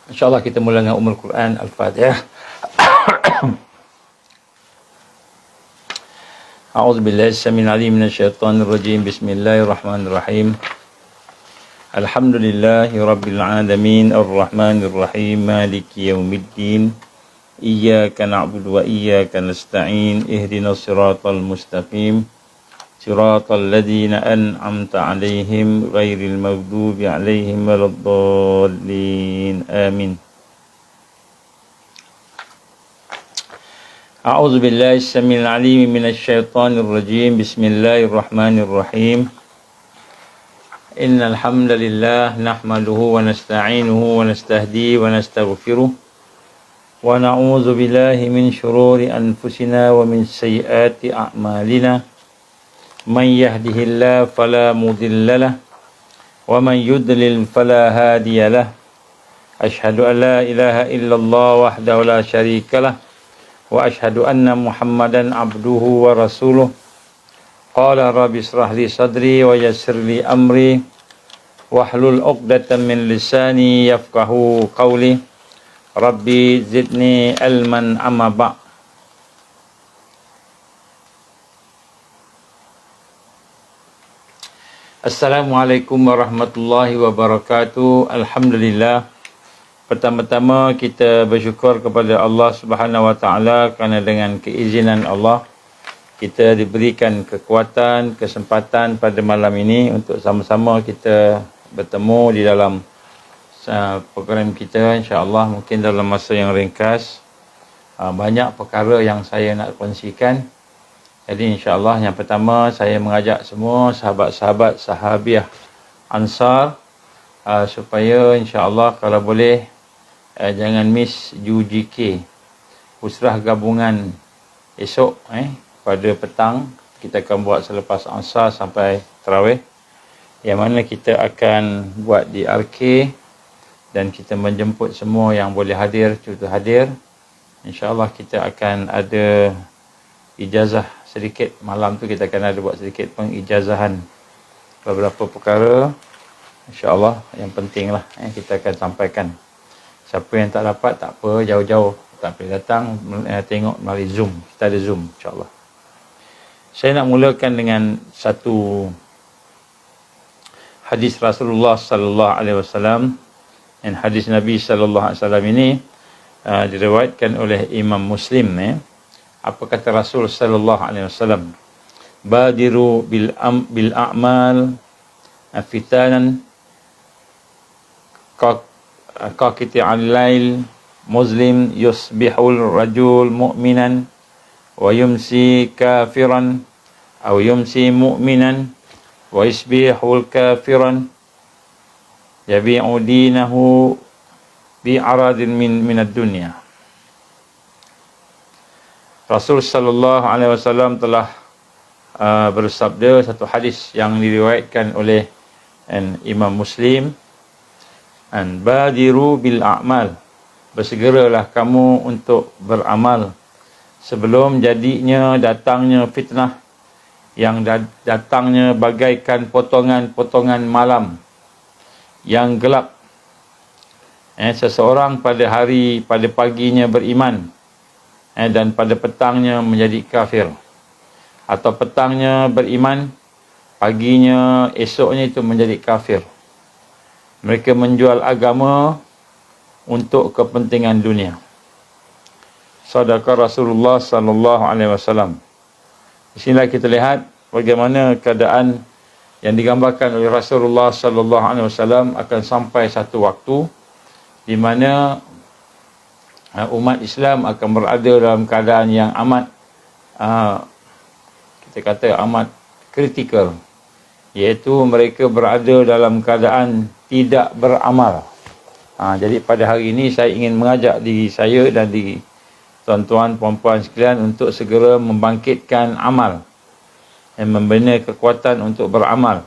InsyaAllah kita mula dengan Ummul Quran Al-Fatihah. A'udzubillahi as-sami'il 'alim minasyaitonir rajim. Bismillahirrahmanirrahim. Alhamdulillahi rabbil alamin arrahmanir rahim maliki yaumiddin. Iyyaka na'budu wa iyyaka nasta'in. Ihdinas siratal mustaqim. Siratal ladzina an'amta 'alaihim ghairil maghdubi 'alaihim waladdallin. Amin. A'udzu billahi as-sami'il 'alim minasyaitonir rajim. Bismillahirrahmanir rahim. Innal hamdalillah nahmaduhu wa nasta'inuhu wa nastahdihi wa nastaghfiruh wa na'udzu billahi min shururi anfusina wa min sayyiati a'malina. Man yahdihillahu fala mudilla lahu wa man yudlil fala hadiya lahu. Asyhadu an la ilaha illallah wahdahu la syarika lahu wa asyhadu anna Muhammadan abduhu wa rasuluh. Qala rabbi israh li sadri wa yassir li amri wahlul 'uqdatam min lisani yafqahu qawli. Rabbi zidni ilman amma ba'. Assalamualaikum warahmatullahi wabarakatuh. Alhamdulillah. Pertama-tama kita bersyukur kepada Allah Subhanahu wa taala kerana dengan keizinan Allah kita diberikan kekuatan, kesempatan pada malam ini untuk sama-sama kita bertemu di dalam program kita, insya-Allah. Mungkin dalam masa yang ringkas banyak perkara yang saya nak kongsikan. Jadi insya-Allah yang pertama saya mengajak semua sahabat-sahabat sahabiah Ansar supaya insya-Allah kalau boleh jangan miss UGK, Usrah Gabungan esok pada petang. Kita akan buat selepas Ansar sampai Tarawih, yang mana kita akan buat di RK dan kita menjemput semua yang boleh hadir, cuba hadir. InsyaAllah kita akan ada ijazah sedikit. Malam tu kita akan ada buat sedikit pengijazahan beberapa perkara, InsyaAllah yang penting lah kita akan sampaikan. Siapa yang tak dapat, tak apa, jauh-jauh tak boleh datang, tengok melalui Zoom. Kita ada Zoom, insyaAllah. Saya nak mulakan dengan satu hadis Rasulullah sallallahu alaihi wasallam. Dan hadis Nabi sallallahu alaihi wasallam ini diriwayatkan oleh Imam Muslim. Apa kata Rasul sallallahu alaihi wasallam? Badiru bil a'mal fitanan qaqiti al-lail muslim yusbihul rajul mu'minan wa yumsi kafiran aw yumsi mu'minan wa yusbihul kafiran yabi'u dinahu bi'aradin min ad-dunya. Rasul sallallahu alaihi wasallam telah bersabda satu hadis yang diriwayatkan oleh Imam Muslim. Badiru bil a'mal, bersegeralah kamu untuk beramal sebelum jadinya datangnya fitnah yang datangnya bagaikan potongan-potongan malam yang gelap. Seseorang pada paginya beriman dan pada petangnya menjadi kafir, atau petangnya beriman, paginya esoknya itu menjadi kafir. Mereka menjual agama untuk kepentingan dunia. Sadaqah Rasulullah sallallahu alaihi wasallam. Di sinilah kita lihat bagaimana keadaan yang digambarkan oleh Rasulullah sallallahu alaihi wasallam akan sampai satu waktu di mana umat Islam akan berada dalam keadaan yang amat kita kata amat kritikal, iaitu mereka berada dalam keadaan tidak beramal. Jadi pada hari ini saya ingin mengajak diri saya dan diri tuan-tuan puan-puan sekalian untuk segera membangkitkan amal dan membina kekuatan untuk beramal.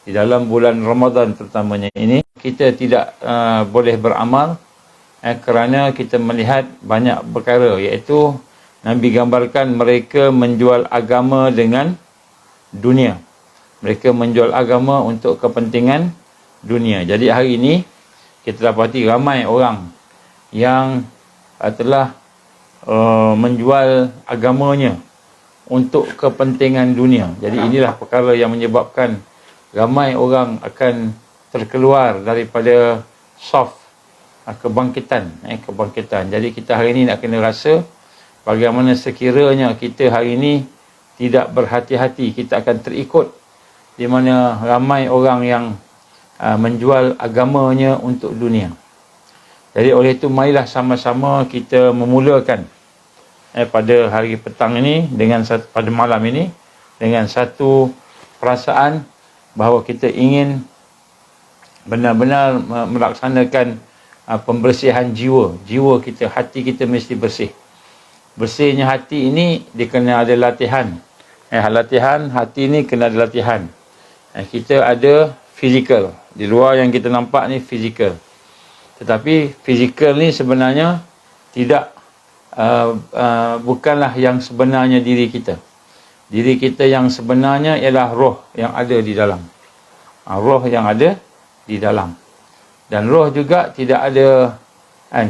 Di dalam bulan Ramadan terutamanya ini kita tidak boleh beramal kerana kita melihat banyak perkara, iaitu Nabi gambarkan mereka menjual agama dengan dunia. Mereka menjual agama untuk kepentingan dunia. Jadi hari ini kita dapati ramai orang yang telah menjual agamanya untuk kepentingan dunia. Jadi inilah perkara yang menyebabkan ramai orang akan terkeluar daripada soft kebangkitan. Jadi kita hari ini nak kena rasa bagaimana sekiranya kita hari ini tidak berhati-hati, kita akan terikut di mana ramai orang yang menjual agamanya untuk dunia. Jadi oleh itu marilah sama-sama kita memulakan pada hari petang ini pada malam ini dengan satu perasaan bahawa kita ingin benar-benar melaksanakan pembersihan jiwa kita, hati kita mesti bersih. Bersihnya hati ini dia kena ada latihan. Latihan hati ni kena ada latihan. Kita ada fizikal. Di luar yang kita nampak ni fizikal. Tetapi fizikal ni sebenarnya tidak bukanlah yang sebenarnya diri kita. Diri kita yang sebenarnya ialah roh yang ada di dalam. Roh yang ada di dalam. Dan roh juga tidak ada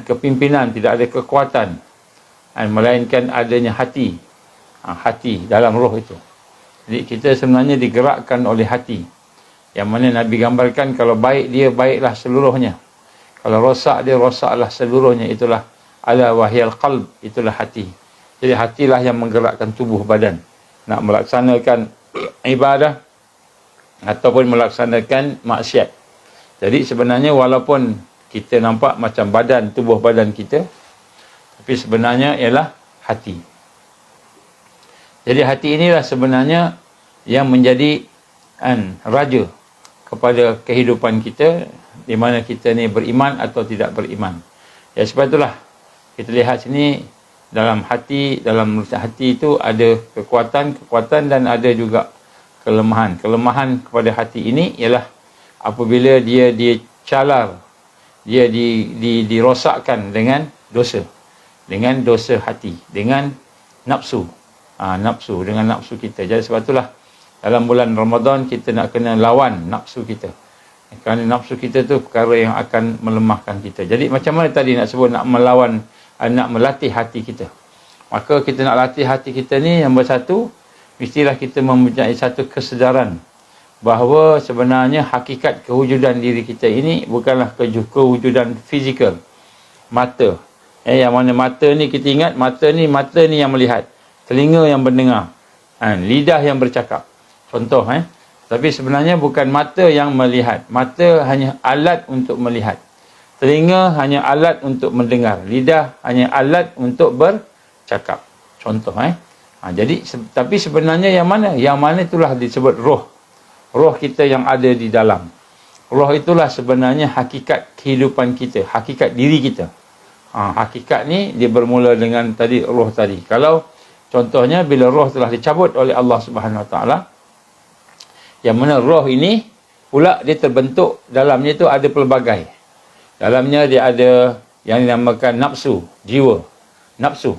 kepimpinan, tidak ada kekuatan. Melainkan adanya hati. Hati dalam roh itu. Jadi kita sebenarnya digerakkan oleh hati. Yang mana Nabi gambarkan kalau baik dia baiklah seluruhnya. Kalau rosak dia rosaklah seluruhnya. Itulah ala wahyal qalb, itulah hati. Jadi hatilah yang menggerakkan tubuh badan nak melaksanakan ibadah ataupun melaksanakan maksiat. Jadi sebenarnya walaupun kita nampak macam badan, tubuh badan kita, tapi sebenarnya ialah hati. Jadi hati inilah sebenarnya yang menjadi raja kepada kehidupan kita, di mana kita ni beriman atau tidak beriman. Ya sebab itulah kita lihat sini dalam hati itu ada kekuatan dan ada juga kelemahan. Kelemahan kepada hati ini ialah apabila dia calar, dia dirosakkan dengan dosa hati, dengan nafsu. Dengan nafsu kita. Jadi sebab itulah dalam bulan Ramadan kita nak kena lawan nafsu kita. Kerana nafsu kita tu perkara yang akan melemahkan kita. Jadi macam mana tadi nak sebut nak melawan, nak melatih hati kita. Maka kita nak latih hati kita ni yang bersatu, mestilah kita mempunyai satu kesedaran bahawa sebenarnya hakikat kewujudan diri kita ini bukanlah kewujudan fizikal. Mata. Yang mana mata ni kita ingat, mata ni yang melihat. Telinga yang mendengar. Lidah yang bercakap. Contoh. Tapi sebenarnya bukan mata yang melihat. Mata hanya alat untuk melihat. Telinga hanya alat untuk mendengar. Lidah hanya alat untuk bercakap. Contoh. Jadi, tapi sebenarnya yang mana? Yang mana itulah disebut roh. Roh kita yang ada di dalam. Roh itulah sebenarnya hakikat kehidupan kita. Hakikat diri kita. Hakikat ni dia bermula dengan tadi roh tadi. Kalau contohnya bila roh telah dicabut oleh Allah Subhanahu Wa Taala, yang mana roh ini pula dia terbentuk, dalamnya itu ada pelbagai. Dalamnya dia ada yang dinamakan nafsu, jiwa. Nafsu.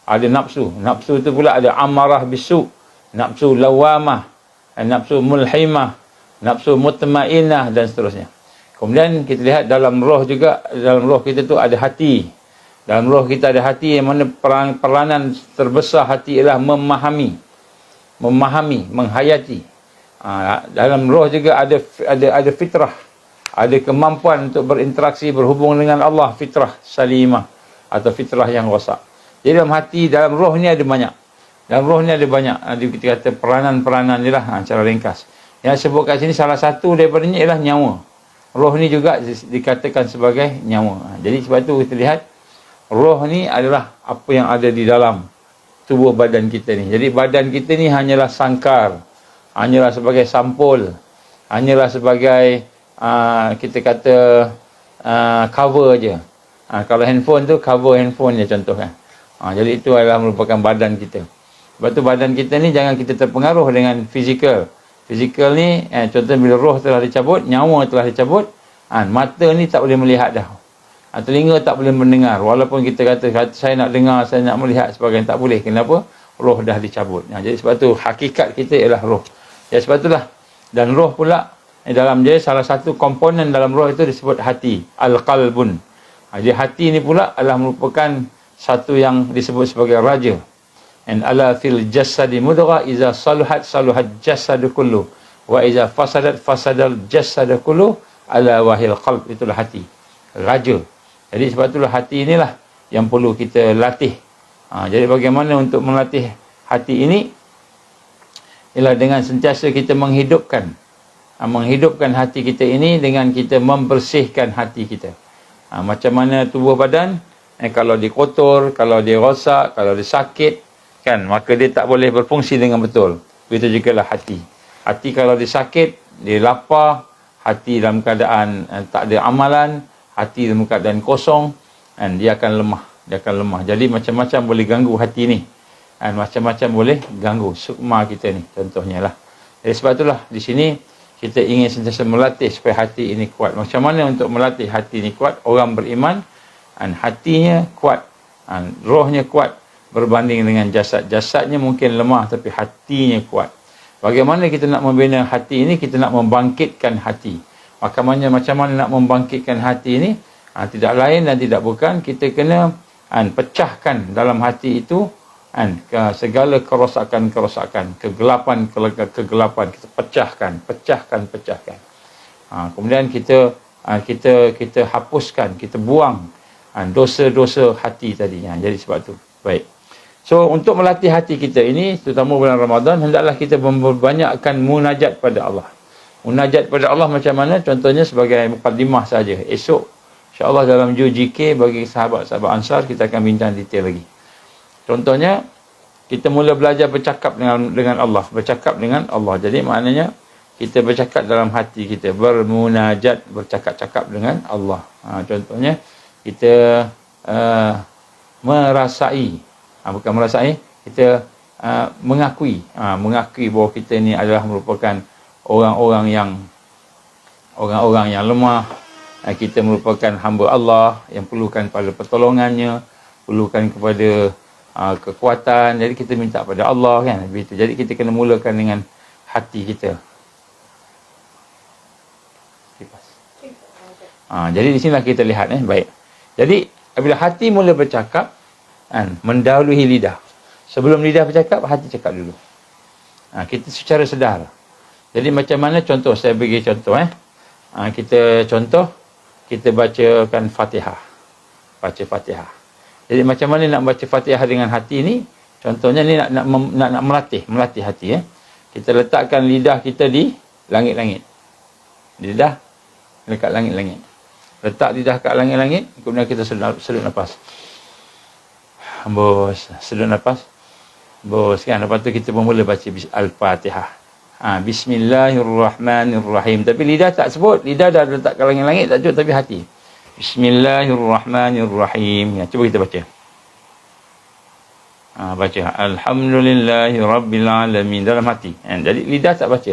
Ada nafsu. Nafsu itu pula ada amarah bisu, nafsu lawamah, nafsu mulhimah, nafsu mutmainnah dan seterusnya. Kemudian kita lihat dalam roh juga, dalam roh kita tu ada hati. Dalam roh kita ada hati yang mana peranan terbesar hati ialah memahami, menghayati. Dalam roh juga ada fitrah, ada kemampuan untuk berinteraksi, berhubung dengan Allah, fitrah salimah atau fitrah yang rosak. Jadi dalam hati, dalam roh ni ada banyak. Dalam roh ni ada banyak. Kita kata peranan-peranan ni lah, cara ringkas. Yang sebut kat sini salah satu daripadanya ialah nyawa. Roh ni juga dikatakan sebagai nyawa. Jadi sebab tu kita lihat roh ni adalah apa yang ada di dalam tubuh badan kita ni. Jadi badan kita ni hanyalah sangkar, hanyalah sebagai sampul, hanyalah sebagai kita kata cover je. Kalau handphone tu cover handphone je contoh kan. Jadi itu adalah merupakan badan kita. Sebab tu badan kita ni jangan kita terpengaruh dengan fizikal. Fizikal ni contoh bila roh telah dicabut, nyawa telah dicabut, mata ni tak boleh melihat dah. Telinga tak boleh mendengar. Walaupun kita kata saya nak dengar, saya nak melihat sebagainya, tak boleh. Kenapa? Roh dah dicabut. Jadi sebab tu hakikat kita ialah roh. Ya sebab itulah. Dan roh pula dalam dia salah satu komponen dalam roh itu disebut hati, al-qalbun. Jadi hati ni pula adalah merupakan satu yang disebut sebagai raja. And ala fil jasadi mudghah, iza saluhat saluhat jasadu kullu, wa iza fasadat fasadal jasadu kullu, ala wahil qalb. Itulah hati, raja. Jadi sebab itulah hati inilah yang perlu kita latih. Jadi bagaimana untuk melatih hati ini? Ialah dengan sentiasa kita menghidupkan hati kita ini dengan kita membersihkan hati kita. Macam mana tubuh badan, kalau dia kotor, kalau dia rosak, kalau dia sakit, kan, maka dia tak boleh berfungsi dengan betul. Begitu juga lah hati. Hati kalau dia sakit, dia lapar, hati dalam keadaan tak ada amalan, hati dalam keadaan kosong, dan dia akan lemah. Jadi macam-macam boleh ganggu hati ni, dan macam-macam boleh ganggu sukma kita ni, contohnya lah. Jadi sebab itulah di sini kita ingin sentiasa melatih supaya hati ini kuat. Macam mana untuk melatih hati ini kuat? Orang beriman, dan hatinya kuat, dan rohnya kuat berbanding dengan jasad. Jasadnya mungkin lemah tapi hatinya kuat. Bagaimana kita nak membina hati ini? Kita nak membangkitkan hati. Macam mana nak membangkitkan hati ini? Tidak lain dan tidak bukan, kita kena pecahkan dalam hati itu segala kerosakan, kegelapan, kita pecahkan. Kemudian kita hapuskan, kita buang dosa-dosa hati tadinya. Jadi sebab tu baik. So untuk melatih hati kita ini, terutama bulan Ramadan, hendaklah kita memperbanyakkan munajat pada Allah. Munajat pada Allah macam mana? Contohnya sebagai mukadimah saja. Esok insya-Allah dalam JUJK bagi sahabat-sahabat Ansar kita akan bincang detail lagi. Contohnya kita mula belajar bercakap dengan Allah, Jadi maknanya kita bercakap dalam hati kita, bermunajat, bercakap-cakap dengan Allah. Contohnya kita merasai, bukan merasai, kita mengakui bahawa kita ni adalah merupakan orang-orang yang lemah. Kita merupakan hamba Allah yang perlukan pada pertolongannya, perlukan kepada kekuatan. Jadi kita minta pada Allah, kan, begitu. Jadi kita kena mulakan dengan hati kita. Jadi di sinilah kita lihat, baik. Jadi apabila hati mula bercakap, mendahului lidah. Sebelum lidah bercakap, hati cakap dulu. Kita secara sedar. Jadi macam mana contoh? Saya bagi contoh. Kita bacakan Fatihah. Baca Fatihah. Jadi macam mana nak baca Fatihah dengan hati ni? Contohnya ni nak melatih hati. Kita letakkan lidah kita di langit-langit. Lidah dekat langit-langit. Letak lidah kat langit-langit, kemudian kita sedut nafas. Hembus, sedut nafas. Hembus, kan? Lepas tu kita pun mula baca Al-Fatihah. Bismillahirrahmanirrahim. Tapi lidah tak sebut. Lidah dah letak kat langit-langit, tak sebut, tapi hati. Bismillahirrahmanirrahim. Cuba kita baca. Baca Alhamdulillahirrabbilalamin dalam hati. Jadi lidah tak baca.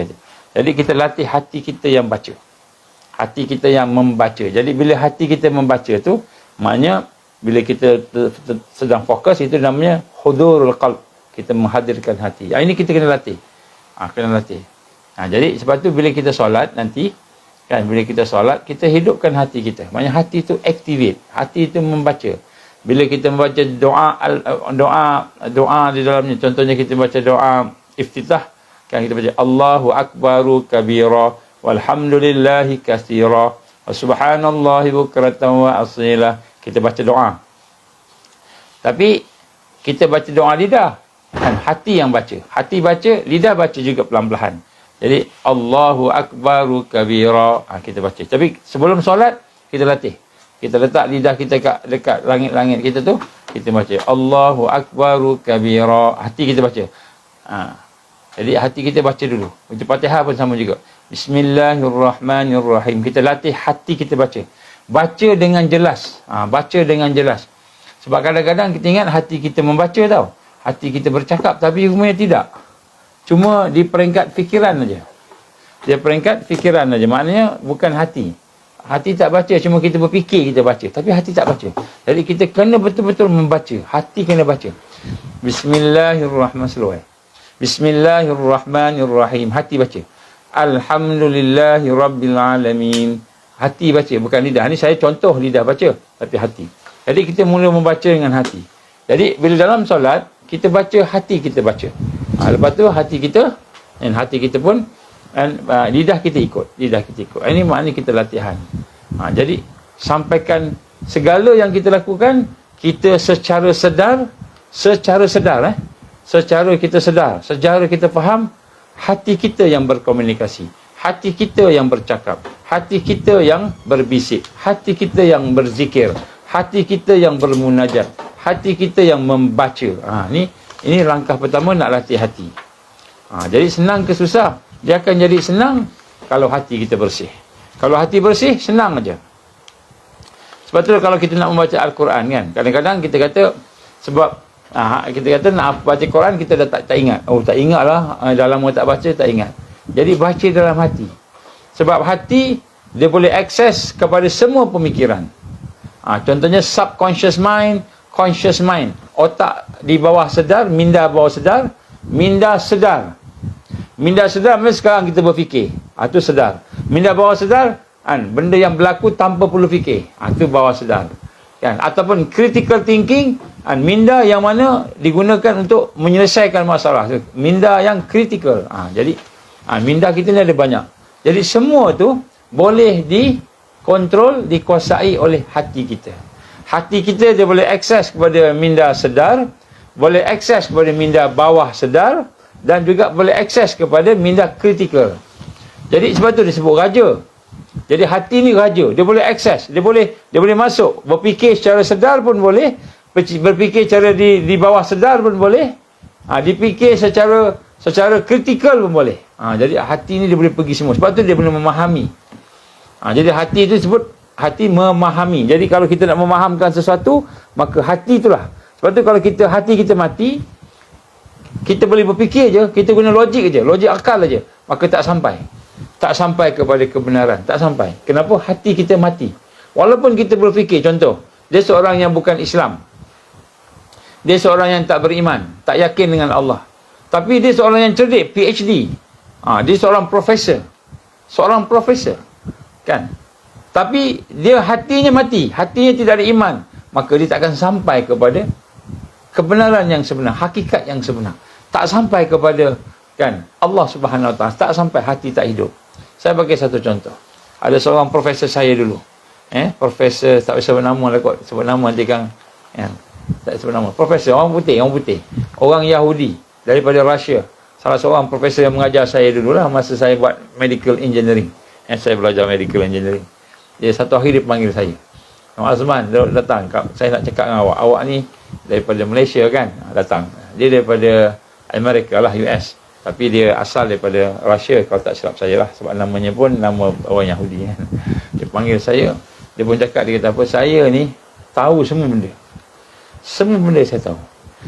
Jadi kita latih hati kita yang baca. Hati kita yang membaca. Jadi bila hati kita membaca tu, maknanya bila kita sedang fokus, itu namanya hudurul qalb. Kita menghadirkan hati. Ini kita kena latih. Jadi sebab tu bila kita solat nanti, kan, bila kita solat, kita hidupkan hati kita. Maknanya hati tu activate. Hati tu membaca. Bila kita membaca doa di dalamnya, contohnya kita baca doa iftitah, kan, kita baca Allahu akbaru kabira walhamdulillahi katsira wa subhanallahi bukratan wa asila. Kita baca doa. Tapi kita baca doa lidah, kan, hati yang baca. Hati baca, lidah baca juga pelan-pelan. Jadi Allahu akbaru kabira, kita baca. Tapi sebelum solat kita latih. Kita letak lidah kita dekat langit-langit kita tu, kita baca Allahu akbaru kabira. Hati kita baca. Jadi hati kita baca dulu. Baca Fatihah pun sama juga. Bismillahirrahmanirrahim. Kita latih hati kita baca. Baca dengan jelas. Baca dengan jelas. Sebab kadang-kadang kita ingat hati kita membaca tau. Hati kita bercakap, tapi rupanya tidak. Cuma di peringkat fikiran saja. Dia peringkat fikiran saja. Maknanya bukan hati. Hati tak baca, cuma kita berfikir kita baca. Tapi hati tak baca. Jadi kita kena betul-betul membaca. Hati kena baca. Bismillahirrahmanirrahim. Bismillahirrahmanirrahim. Hati baca. Alhamdulillahi Rabbil Alamin. Hati baca, bukan lidah. Ni saya contoh lidah baca, tapi hati. Jadi kita mula membaca dengan hati. Jadi bila dalam solat, kita baca, hati kita baca. Lepas tu hati kita, dan hati kita pun, dan lidah kita ikut. Lidah kita ikut. Ini maknanya kita latihan. Jadi sampaikan segala yang kita lakukan, kita secara sedar, secara kita sedar, secara kita faham, hati kita yang berkomunikasi, hati kita yang bercakap, hati kita yang berbisik, hati kita yang berzikir, hati kita yang bermunajat, hati kita yang membaca. Ini langkah pertama nak latih hati. Jadi senang ke susah? Dia akan jadi senang kalau hati kita bersih. Kalau hati bersih, senang aja. Sebab tu kalau kita nak membaca Al-Quran kan, kadang-kadang kita kata, sebab kita kata nak baca Quran, kita dah tak ingat. Tak ingat lah, dah lama tak baca, tak ingat. Jadi baca dalam hati. Sebab hati, dia boleh akses kepada semua pemikiran. Contohnya subconscious mind, conscious mind. Otak di bawah sedar, minda bawah sedar, minda sedar. Minda sedar, macam sekarang kita berfikir. Itu sedar. Minda bawah sedar, benda yang berlaku tanpa perlu fikir. Itu bawah sedar. Kan? Ataupun critical thinking, minda yang mana digunakan untuk menyelesaikan masalah. Minda yang critical. Jadi, minda kita ni ada banyak. Jadi, semua tu boleh dikontrol, dikuasai oleh hati kita. Hati kita dia boleh akses kepada minda sedar, boleh akses kepada minda bawah sedar, dan juga boleh akses kepada minda kritikal. Jadi sebab tu disebut raja. Jadi hati ni raja, dia boleh akses, dia boleh masuk, berfikir secara sedar pun boleh, berfikir secara di bawah sedar pun boleh, dipikir secara kritikal pun boleh. Jadi hati ni dia boleh pergi semua. Sebab tu dia boleh memahami. Jadi hati tu disebut hati memahami. Jadi kalau kita nak memahamkan sesuatu, maka hati itulah. Sebab tu kalau hati kita mati, kita boleh berfikir je, kita guna logik je, logik akal aja, maka tak sampai kepada kebenaran, tak sampai. Kenapa? Hati kita mati. Walaupun kita berfikir, contoh, dia seorang yang bukan Islam, dia seorang yang tak beriman, tak yakin dengan Allah, tapi dia seorang yang cerdik, PhD, dia seorang profesor, kan? Tapi dia hatinya mati, hatinya tidak ada iman, maka dia tak akan sampai kepada kebenaran yang sebenar, hakikat yang sebenar. Tak sampai kepada, kan, Allah Subhanahu Wa Taala, tak sampai, hati tak hidup. Saya bagi satu contoh. Ada seorang profesor saya dulu. Profesor, tak sebut nama lah kot. Sebut nama nanti kan. Tak sebut nama. Profesor, orang putih. Orang Yahudi daripada Russia. Salah seorang profesor yang mengajar saya dulu lah masa saya buat medical engineering. Saya belajar medical engineering. Dia satu hari dia panggil saya. Azman, datang. Saya nak cakap dengan awak. Awak ni daripada Malaysia kan? Datang. Dia daripada Amerika lah, US. Tapi dia asal daripada Russia, kalau tak silap saya lah. Sebab namanya pun nama orang Yahudi kan. Dia panggil saya. Dia pun cakap, dia kata apa? Saya ni tahu semua benda. Semua benda saya tahu.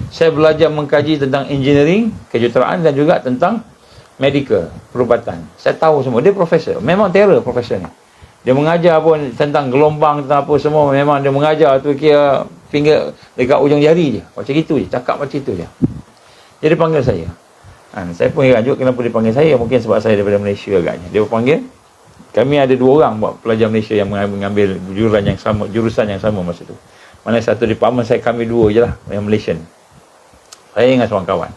Saya belajar mengkaji tentang engineering, kejuruteraan dan juga tentang medical, perubatan. Saya tahu semua. Dia profesor. Memang terror profesor ni. Dia mengajar pun tentang gelombang, tentang apa semua. Memang dia mengajar tu kira finger dekat ujung jari je. Macam itu je. Cakap macam itu je. Dia panggil saya. Saya pun heran juga kenapa dia panggil saya. Mungkin sebab saya daripada Malaysia agaknya. Dia panggil. Kami ada 2 orang buat pelajar Malaysia yang mengambil jurusan yang sama masa tu. Mana satu department kami 2 je lah. Yang Malaysian. Saya dengan seorang kawan.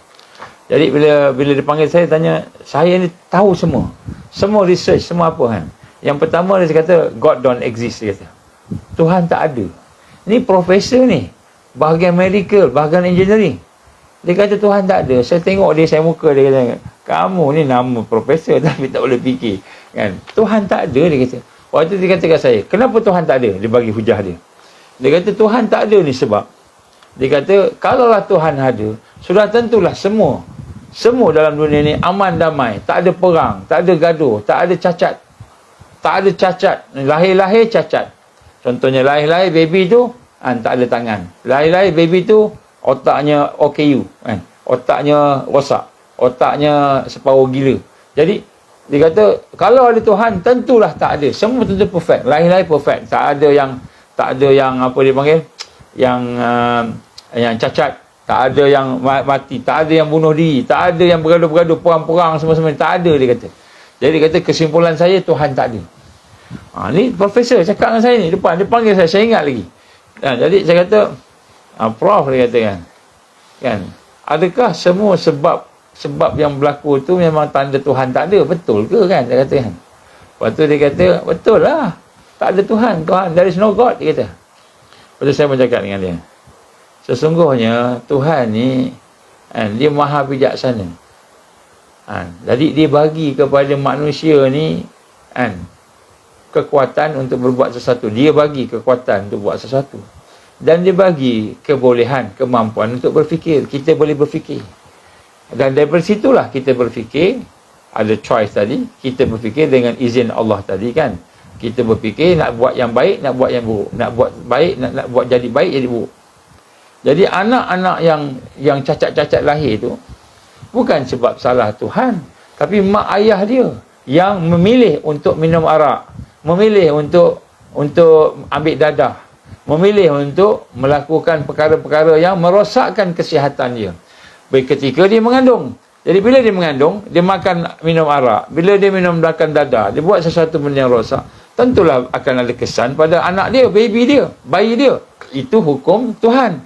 Jadi bila dia panggil saya, tanya, saya ni tahu semua. Semua research, semua apa kan. Yang pertama dia kata, God don't exist, dia kata. Tuhan tak ada. Ni profesor ni. Bahagian medical, bahagian engineering. Dia kata Tuhan tak ada. Saya tengok dia, saya muka dia kata, kamu ni nama profesor tapi tak boleh fikir. Kan? Tuhan tak ada, dia kata. Waktu dia kata kat saya, kenapa Tuhan tak ada? Dia bagi hujah dia. Dia kata Tuhan tak ada ni sebab. Dia kata, kalaulah Tuhan ada, sudah tentulah semua dalam dunia ni aman damai. Tak ada perang, tak ada gaduh, tak ada cacat. Tak ada cacat. Lahir-lahir cacat. Contohnya lahir-lahir baby tu, tak ada tangan. Lahir-lahir baby tu, otaknya OKU, kan? Otaknya rosak, otaknya separuh gila. Jadi dia kata kalau ada Tuhan tentulah tak ada, semua tentu perfect, lahir-lahir perfect, tak ada yang apa dia panggil, yang cacat, tak ada yang mati, tak ada yang bunuh diri, tak ada yang bergaduh-bergaduh, perang-perang semua-semua, tak ada, dia kata. Jadi kata kesimpulan saya, Tuhan tak ada. Ni profesor cakap dengan saya ni depan, dia panggil saya ingat lagi. Jadi saya kata, Prof, dia kata kan, adakah semua sebab yang berlaku tu memang tanda Tuhan tak ada? Betul ke kan? Dia kata kan. Lepas tu dia kata, betul lah, tak ada Tuhan, there is no God, dia kata. Lepas tu saya bercakap dengan dia, sesungguhnya Tuhan ni dia maha bijaksana. Jadi dia bagi kepada manusia ni kekuatan untuk berbuat sesuatu. Dia bagi kekuatan untuk buat sesuatu. Dan dia bagi kebolehan, kemampuan untuk berfikir. Kita boleh berfikir. Dan daripada situlah kita berfikir. Ada choice tadi. Kita berfikir dengan izin Allah tadi kan. Kita berfikir nak buat yang baik, nak buat yang buruk. Nak buat baik, nak buat jadi baik, jadi buruk. Jadi anak-anak yang cacat-cacat lahir tu bukan sebab salah Tuhan, tapi mak ayah dia yang memilih untuk minum arak, memilih untuk ambil dadah, memilih untuk melakukan perkara-perkara yang merosakkan kesihatan dia. Baik ketika dia mengandung. Jadi bila dia mengandung, dia makan minum arak, bila dia makan dadah, dia buat sesuatu benda yang rosak, tentulah akan ada kesan pada anak dia, baby dia, bayi dia. Itu hukum Tuhan.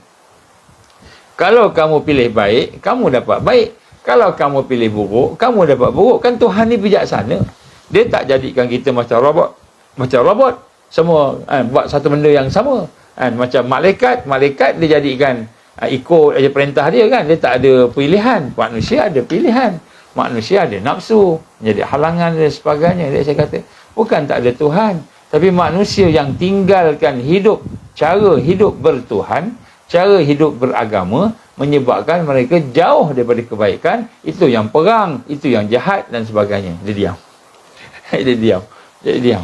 Kalau kamu pilih baik, kamu dapat baik. Kalau kamu pilih buruk, kamu dapat buruk. Kan Tuhan ni bijaksana. Dia tak jadikan kita macam robot. Macam robot. Semua buat satu benda yang sama. Macam malaikat dia jadikan ikut aja perintah dia kan. Dia tak ada pilihan. Manusia ada pilihan. Manusia ada nafsu. Jadi halangan dan sebagainya. Dia saya kata, bukan tak ada Tuhan. Tapi manusia yang tinggalkan hidup, cara hidup bertuhan, cara hidup beragama, menyebabkan mereka jauh daripada kebaikan. Itu yang perang, itu yang jahat dan sebagainya. Dia diam. Dia diam.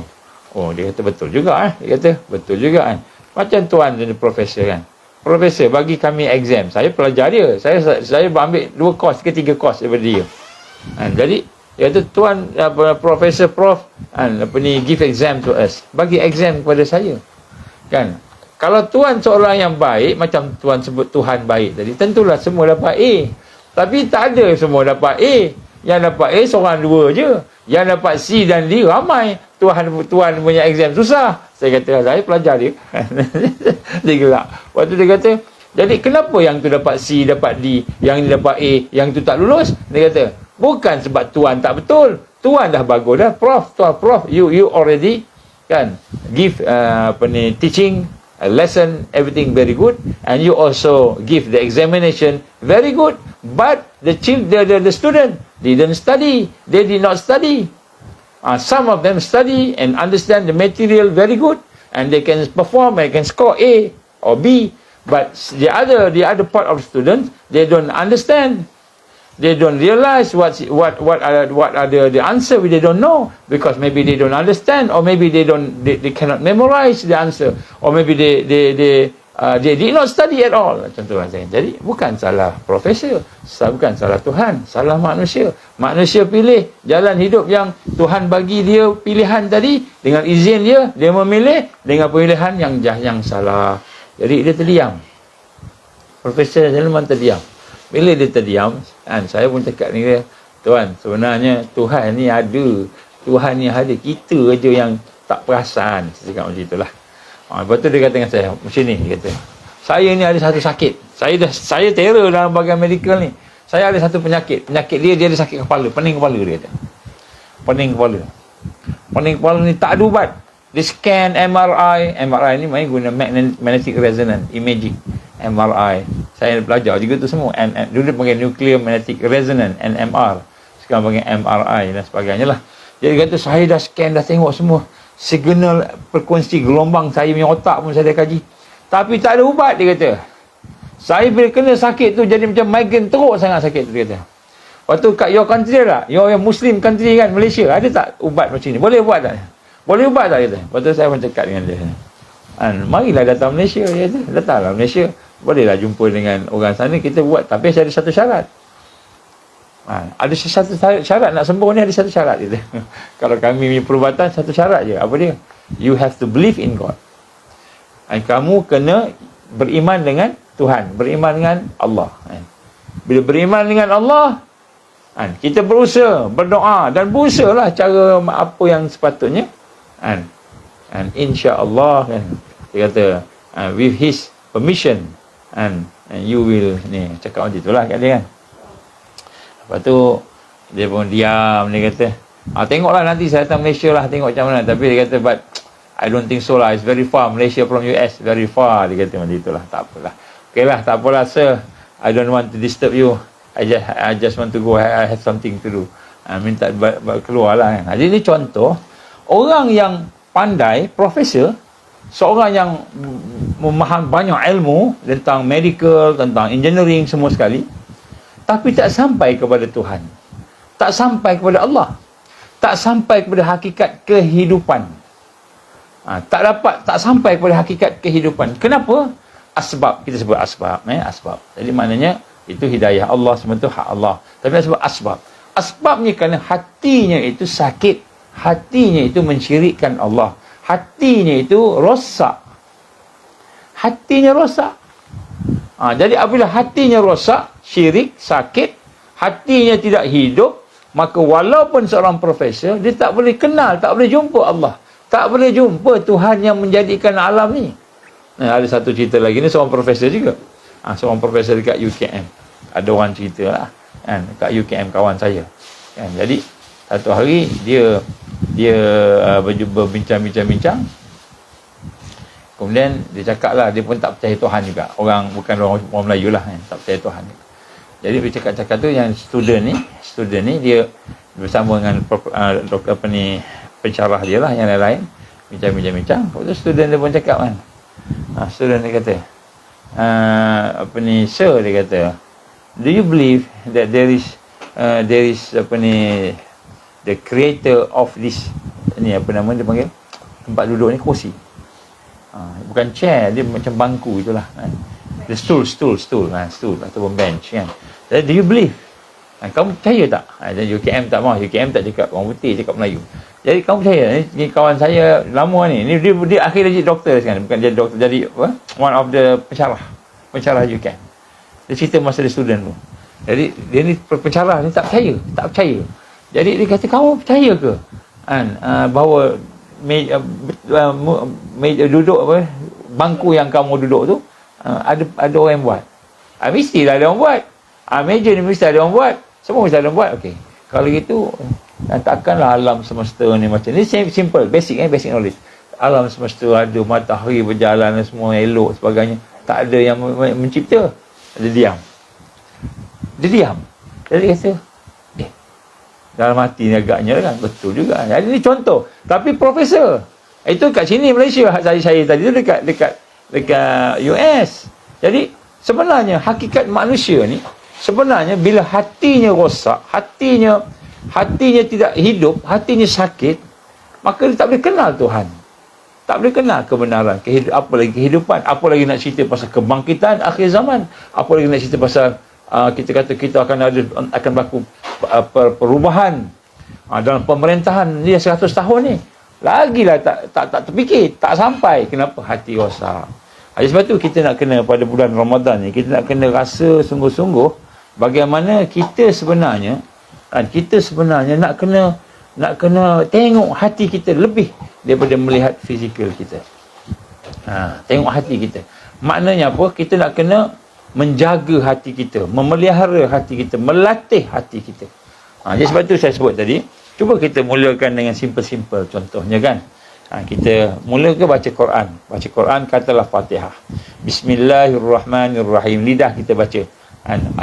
Oh, dia kata betul juga Dia kata betul juga Macam tuan dan profesor kan. Profesor bagi kami exam. Saya pelajar dia. Saya ambil 2 course ke 3 course daripada dia. Jadi dia kata tuan profesor give exam to us. Bagi exam kepada saya. Kan? Kalau Tuhan seorang yang baik, macam Tuhan sebut Tuhan baik tadi, tentulah semua dapat A. Tapi tak ada semua dapat A. Yang dapat A seorang 2 je. Yang dapat C dan D ramai. Tuhan punya exam susah. Saya kata, saya pelajar dia. Dia gelak. Waktu dia kata, jadi kenapa yang tu dapat C, dapat D, yang ni dapat A, yang tu tak lulus? Dia kata, bukan sebab Tuhan tak betul. Tuhan dah bagus dah. Prof, you already kan give teaching a lesson, everything very good, and you also give the examination very good, but the student didn't study, they did not study. Some of them study and understand the material very good, and they can perform and can score A or B, but the other part of students, they don't understand. They don't realize what are the answer. They don't know because maybe they don't understand, or maybe they cannot memorize the answer, or maybe they did not study at all. Contohnya saya. Jadi bukan salah profesor, bukan salah Tuhan, salah manusia. Manusia pilih jalan hidup yang Tuhan bagi dia pilihan tadi dengan izin dia memilih dengan pilihan yang salah. Jadi dia terdiam. Profesor Salman terdiam. Bila dia terdiam, saya pun cakap dengan dia, tuan, sebenarnya Tuhan ni ada. Tuhan ni ada. Kita aja yang tak perasan. Saya cakap macam itulah. Lepas tu dia kata dengan saya, macam ni, dia kata, saya ni ada satu sakit. Saya terror dalam bahagian medical ni. Saya ada satu penyakit. Penyakit dia ada sakit kepala. Pening kepala, dia kata. Pening kepala ni tak ada ubat. Dia scan MRI ni main guna magnetic resonance imaging. MRI. Saya belajar juga tu semua. Dulu dia panggil nuclear magnetic resonance, NMR. Sekarang panggil MRI dan sebagainya lah. Jadi dia kata, saya dah scan, dah tengok semua. Signal frekuensi gelombang saya punya otak pun saya dah kaji. Tapi tak ada ubat, dia kata. Saya bila kena sakit tu, jadi macam migraine teruk sangat sakit tu, dia kata. Waktu kat your country lah, your Muslim country kan, Malaysia, ada tak ubat macam ni? Boleh ubat tak? Boleh ubat tak, dia kata. Waktu saya pun cakap dengan dia. Marilah datang Malaysia, dia kata. Datanglah Malaysia. Bolehlah jumpa dengan orang sana, kita buat. Tapi ada satu syarat. Ada satu syarat nak sembuh ni, ada satu syarat dia. Kalau kami punya perubatan, satu syarat je. Apa dia? You have to believe in God. Kamu kena beriman dengan Tuhan, beriman dengan Allah. Bila beriman dengan Allah, Kita berusaha, berdoa dan berusahalah cara apa yang sepatutnya. Insya-Allah kan. Dia kata with his permission and you will ni cakap macam itulah kat dia kan. Lepas tu dia pun diam, dia kata tengoklah nanti saya datang Malaysia lah, tengok macam mana. Tapi dia kata but I don't think so lah, it's very far, Malaysia from US very far, dia kata macam itulah. Tak apalah, okay lah, tak apalah sir, I don't want to disturb you, I just want to go, I have something to do. Minta keluar lah kan. Jadi ni contoh orang yang pandai, profesor, seorang yang memaham banyak ilmu tentang medical, tentang engineering semua sekali, tapi tak sampai kepada Tuhan, tak sampai kepada Allah, tak sampai kepada hakikat kehidupan. Tak sampai kepada hakikat kehidupan. Kenapa? Asbab, kita sebut asbab, asbab. Jadi maknanya itu hidayah Allah, semua itu hak Allah. Tapi sebab asbab. Asbabnya kerana hatinya itu sakit, hatinya itu mensyirikkan Allah, hatinya itu rosak. Hatinya rosak. Jadi apabila hatinya rosak, syirik, sakit, hatinya tidak hidup, maka walaupun seorang profesor, dia tak boleh kenal, tak boleh jumpa Allah, tak boleh jumpa Tuhan yang menjadikan alam ni. Ada satu cerita lagi ni, seorang profesor juga. Seorang profesor dekat UKM. Ada orang cerita lah kan, dekat UKM kawan saya kan. Jadi satu hari dia berbincang-bincang, kemudian dia cakap lah, dia pun tak percaya Tuhan juga. Bukan orang Melayu lah kan, tak percaya Tuhan. Jadi dia cakap-cakap tu, yang student ni dia bersama dengan pensyarah dia lah, yang lain-lain, bincang. Lepas tu student dia pun cakap kan, student dia kata, sir, dia kata, do you believe that there is the creator of this, ni apa nama dia panggil, tempat duduk ni, kursi, bukan chair, dia macam bangku itulah kan? The stool ataupun bench kan. Jadi do you believe, kamu percaya tak? Jadi UKM tak mahu, UKM tak cakap orang putih, cakap Melayu. Jadi kamu percaya? Ni kawan saya lama ni dia akhirnya jadi doktor sekarang, bukan jadi doktor, jadi one of the pensyarah UKM. Dia cerita masa dia student tu. Jadi dia ni pensyarah ni tak percaya. Jadi dia kata, kamu percaya ke bahawa meja duduk bangku yang kamu duduk tu ada orang yang buat? Mestilah ada orang buat. Meja ni mesti ada orang buat. Semua mesti ada orang buat. Okey. Kalau gitu, takkanlah alam semesta ni macam ni. Simple, basic knowledge. Alam semesta ada, matahari berjalan semua elok sebagainya. Tak ada yang mencipta. Dia diam. Jadi kata, dalam hati ni agaknya kan, betul juga. Jadi ni contoh. Tapi profesor, itu kat sini Malaysia, saya tadi tu dekat US. Jadi sebenarnya hakikat manusia ni, sebenarnya bila hatinya rosak, hatinya tidak hidup, hatinya sakit, maka dia tak boleh kenal Tuhan, tak boleh kenal kebenaran, apa lagi kehidupan, apa lagi nak cerita pasal kebangkitan akhir zaman, apa lagi nak cerita pasal kita kata kita akan berlaku perubahan dalam pemerintahan dia 100 tahun ni. Lagilah tak terfikir, tak sampai. Kenapa? Hati rosak. Jadi sebab tu kita nak kena pada bulan Ramadan ni, kita nak kena rasa sungguh-sungguh bagaimana kita sebenarnya nak kena tengok hati kita lebih daripada melihat fizikal kita. Tengok hati kita. Maknanya apa? Kita nak kena menjaga hati kita, memelihara hati kita, melatih hati kita. Jadi sebab tu saya sebut tadi, cuba kita mulakan dengan simple-simple contohnya kan. Kita mulakan baca Quran. Baca Quran, katalah Fatihah. Bismillahirrahmanirrahim. Lidah kita baca.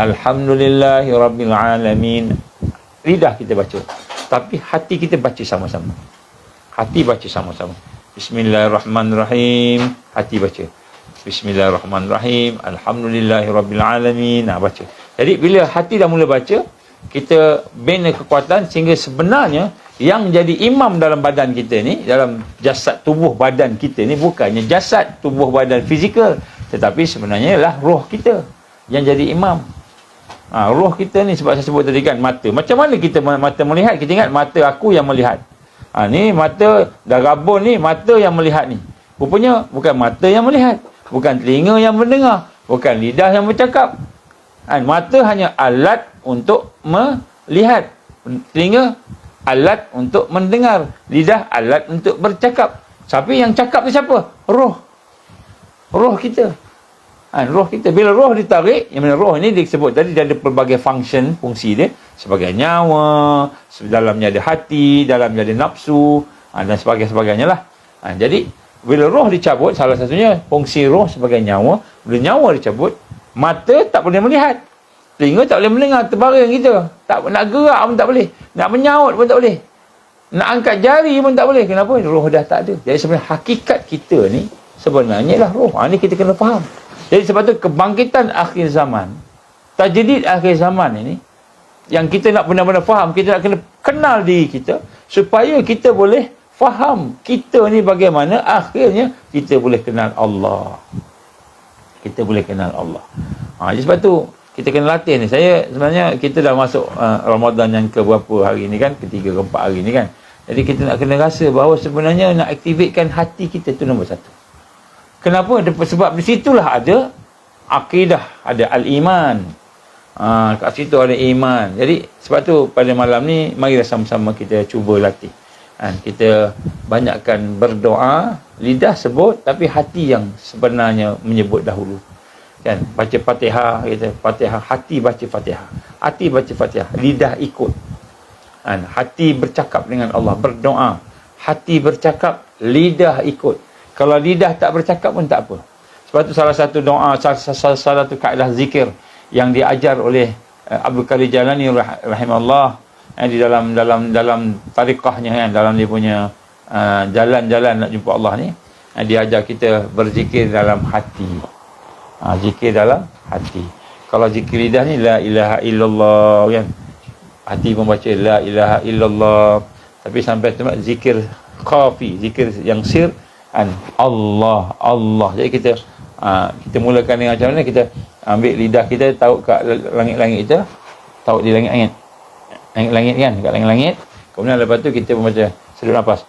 Alhamdulillahirrabbilalamin. Lidah kita baca. Tapi hati kita baca sama-sama. Hati baca sama-sama. Bismillahirrahmanirrahim. Hati baca. Bismillahirrahmanirrahim. Alhamdulillahirabbilalamin. Baca. Jadi bila hati dah mula baca, kita bina kekuatan sehingga sebenarnya yang jadi imam dalam badan kita ni, dalam jasad tubuh badan kita ni, bukannya jasad tubuh badan fizikal, tetapi sebenarnya ialah roh kita yang jadi imam. Roh kita ni, sebab saya sebut tadi kan, mata. Macam mana kita mata melihat? Kita ingat mata aku yang melihat. Ni mata dah rabun ni, mata yang melihat ni. Rupanya bukan mata yang melihat, bukan telinga yang mendengar, bukan lidah yang bercakap. Mata hanya alat untuk melihat. lihat. Telinga alat untuk mendengar, lidah alat untuk bercakap. Tapi yang cakap tu siapa? Roh. Roh kita. Roh kita. Bila roh ditarik, yang mana roh ni disebut tadi dia ada pelbagai fungsi dia. Sebagai nyawa, dalamnya ada hati, dalamnya ada nafsu, dan sebagainya lah. Jadi, bila roh dicabut, salah satunya fungsi roh sebagai nyawa. Bila nyawa dicabut, mata tak boleh melihat. Telinga tak boleh mendengar, terbaring kita. Tak nak gerak pun tak boleh. Nak menyaut pun tak boleh. Nak angkat jari pun tak boleh. Kenapa? Roh dah tak ada. Jadi sebenarnya hakikat kita ni sebenarnya lah roh. Ni kita kena faham. Jadi sebab tu kebangkitan akhir zaman, tajdid akhir zaman ini, yang kita nak benar-benar faham, kita nak kena kenal diri kita supaya kita boleh faham kita ni bagaimana akhirnya kita boleh kenal Allah. Kita boleh kenal Allah. Jadi sebab tu kita kena latih ni. Saya sebenarnya kita dah masuk Ramadan yang ke berapa hari ni kan, ketiga ke empat hari ni kan. Jadi kita nak kena rasa bahawa sebenarnya nak aktifkan hati kita tu nombor satu. Kenapa? Sebab di situlah ada akidah, ada al-iman. Kat situ ada iman. Jadi sebab tu pada malam ni marilah sama-sama kita cuba latih. Kita banyakkan berdoa, lidah sebut tapi hati yang sebenarnya menyebut dahulu. Kan, baca Fatihah, kita Fatihah, hati baca Fatihah. Hati baca Fatihah, lidah ikut. Hati bercakap dengan Allah, berdoa. Hati bercakap, lidah ikut. Kalau lidah tak bercakap pun tak apa. Sebab tu salah satu doa, salah satu kaedah zikir yang diajar oleh Abdul Qadir Jalani rahimahullah, di dalam tariqahnya kan, dalam dia punya jalan-jalan nak jumpa Allah ni, dia ajar kita berzikir dalam hati. Zikir dalam hati. Kalau zikir lidah ni la ilaha illallah kan, hati pun baca la ilaha illallah. Tapi sampai tu zikir khafi, zikir yang sir, Allah, Allah. Jadi kita mulakan dengan macam mana, kita ambil lidah kita taruh kat langit-langit kita, taruh di langit-langit kan, kat langit-langit. Kemudian lepas tu kita membaca, sedut nafas.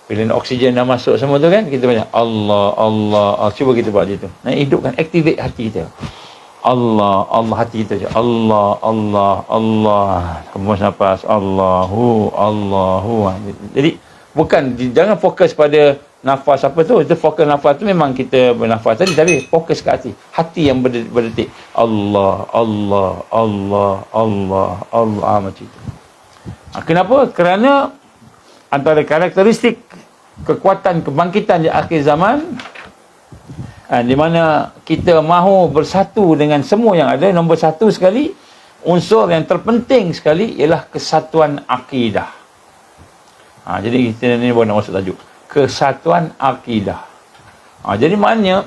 Bila oksigen dah masuk semua tu kan, kita baca Allah, Allah, Allah. Cuba kita buat macam tu. Nak hidupkan, activate hati kita. Allah, Allah, hati kita je. Allah, Allah, Allah. Kemudian nafas, Allahu, Allahu. Jadi jangan fokus pada nafas apa tu. Itu fokus nafas tu memang kita bernafas tadi, tapi fokus ke hati. Hati yang berdetik. Allah, Allah, Allah, Allah, Allah. Macam itu. Kenapa? Kerana antara karakteristik kekuatan kebangkitan di akhir zaman, di mana kita mahu bersatu dengan semua yang ada, nombor satu sekali, unsur yang terpenting sekali ialah kesatuan akidah. Jadi kita ni boleh nak masuk tajuk kesatuan akidah. Jadi maknanya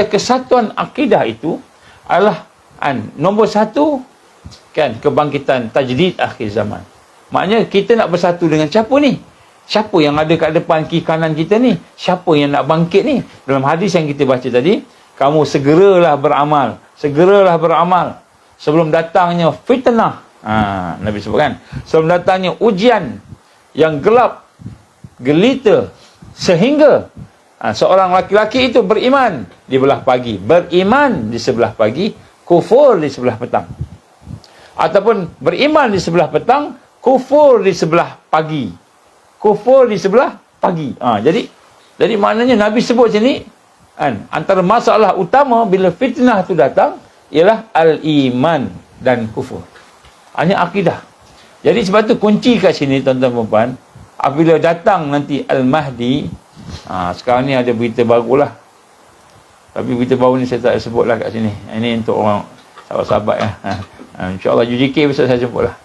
kesatuan akidah itu adalah nombor satu kan, kebangkitan tajdid akhir zaman. Maknanya kita nak bersatu dengan siapa ni? Siapa yang ada kat depan kiri kanan kita ni? Siapa yang nak bangkit ni? Dalam hadis yang kita baca tadi, kamu segeralah beramal. Segeralah beramal. Sebelum datangnya fitnah. Nabi sebut kan? Sebelum datangnya ujian yang gelap, gelita. Sehingga seorang laki-laki itu beriman di belah pagi. Beriman di sebelah pagi. Kufur di sebelah petang. Ataupun beriman di sebelah petang. Kufur di sebelah pagi. Kufur di sebelah pagi. Jadi maknanya Nabi sebut sini, antara masalah utama bila fitnah tu datang ialah al-iman dan kufur. Hanya akidah. Jadi sebab tu kunci kat sini tuan-tuan dan puan, apabila datang nanti Al-Mahdi, sekarang ni ada berita barulah. Tapi berita baru ni saya tak sebutlah kat sini. Ini untuk orang sahabat-sahabat ya. InsyaAllah UJK besok saya sebutlah.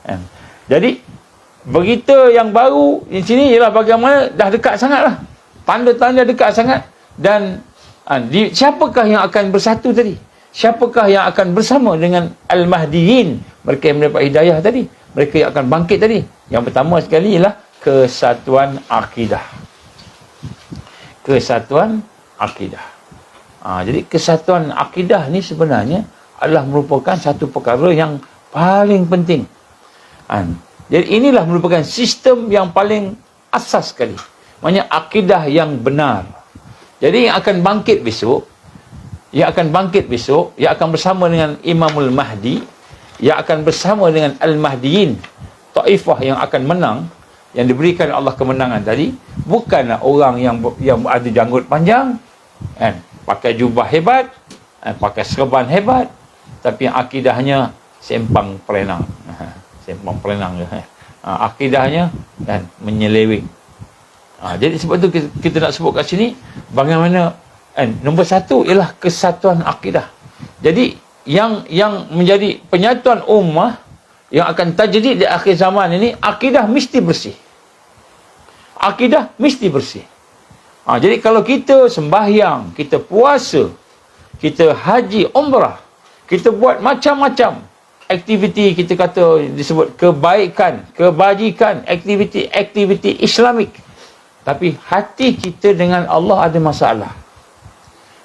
Jadi berita yang baru di sini ialah bagaimana dah dekat sangatlah. Tanda-tanda dekat sangat. Dan siapakah yang akan bersatu tadi? Siapakah yang akan bersama dengan Al-Mahdiyin? Mereka yang mendapat hidayah tadi. Mereka yang akan bangkit tadi. Yang pertama sekali ialah kesatuan akidah. Kesatuan akidah. Jadi kesatuan akidah ni sebenarnya adalah merupakan satu perkara yang paling penting. Jadi inilah merupakan sistem yang paling asas sekali. Maksudnya akidah yang benar. Jadi yang akan bangkit besok, yang akan bersama dengan Imamul Mahdi, yang akan bersama dengan Al-Mahdiyin, Taifah yang akan menang, yang diberikan Allah kemenangan tadi, bukanlah orang yang ada janggut panjang, kan, pakai jubah hebat, pakai serban hebat, tapi yang akidahnya sempang perenang. Sempang perenang je. Akidahnya kan menyeleweng. Jadi sebab tu kita nak sebut kat sini bagaimana nombor satu ialah kesatuan akidah. Jadi yang menjadi penyatuan ummah yang akan tajdid di akhir zaman ini, akidah mesti bersih. Akidah mesti bersih. Jadi kalau kita sembahyang, kita puasa, kita haji, umrah, kita buat macam-macam aktiviti, kita kata disebut kebaikan, kebajikan, aktiviti Islamik, tapi hati kita dengan Allah ada masalah.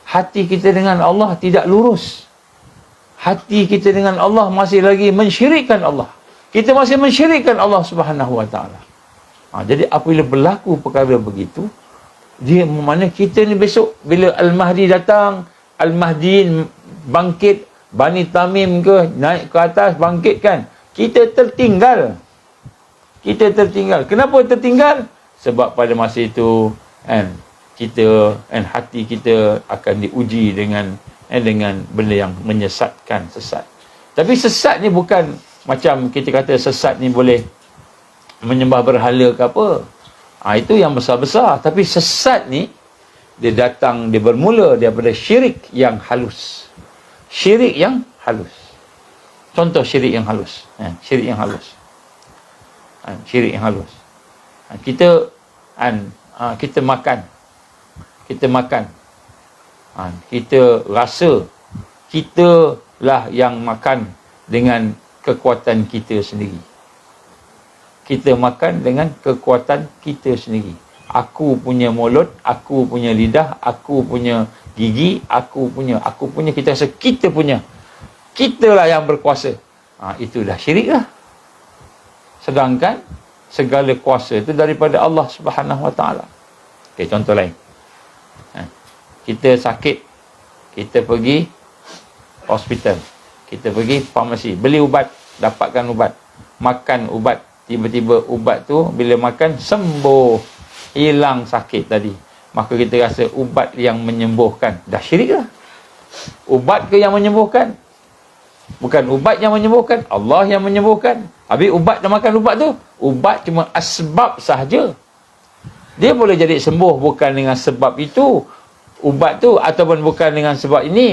Hati kita dengan Allah tidak lurus. Hati kita dengan Allah masih lagi mensyirikkan Allah. Kita masih mensyirikkan Allah Subhanahu Wa Taala. Jadi apabila berlaku perkara begitu, dia mana kita ni besok bila Al-Mahdi datang, Al-Mahdi bangkit, Bani Tamim ke naik ke atas bangkit kan, kita tertinggal. Kita tertinggal. Kenapa tertinggal? Sebab pada masa itu kita hati kita akan diuji dengan benda yang menyesatkan, sesat. Tapi sesat ni bukan macam kita kata sesat ni boleh menyembah berhala ke apa. Itu yang besar-besar. Tapi sesat ni dia bermula daripada syirik yang halus. Syirik yang halus. Contoh syirik yang halus. Syirik yang halus. Syirik yang halus. Kita makan. Kita makan. Kita rasa kita lah yang makan dengan kekuatan kita sendiri. Kita makan dengan kekuatan kita sendiri. Aku punya mulut, aku punya lidah, aku punya gigi, aku punya, kita rasa kita punya. Kitalah yang berkuasa. Itu dah syirik lah. Sedangkan segala kuasa itu daripada Allah Subhanahu Wa Taala. Okay, contoh lain. Kita sakit, kita pergi hospital, kita pergi farmasi, beli ubat, dapatkan ubat, makan ubat, tiba-tiba ubat tu bila makan sembuh, hilang sakit tadi, maka kita rasa ubat yang menyembuhkan. Dah syirik lah. Ubat ke yang menyembuhkan? Bukan ubat yang menyembuhkan, Allah yang menyembuhkan. Habis ubat dah makan ubat tu, ubat cuma asbab sahaja. Dia boleh jadi sembuh bukan dengan sebab itu ubat tu, ataupun bukan dengan sebab ini,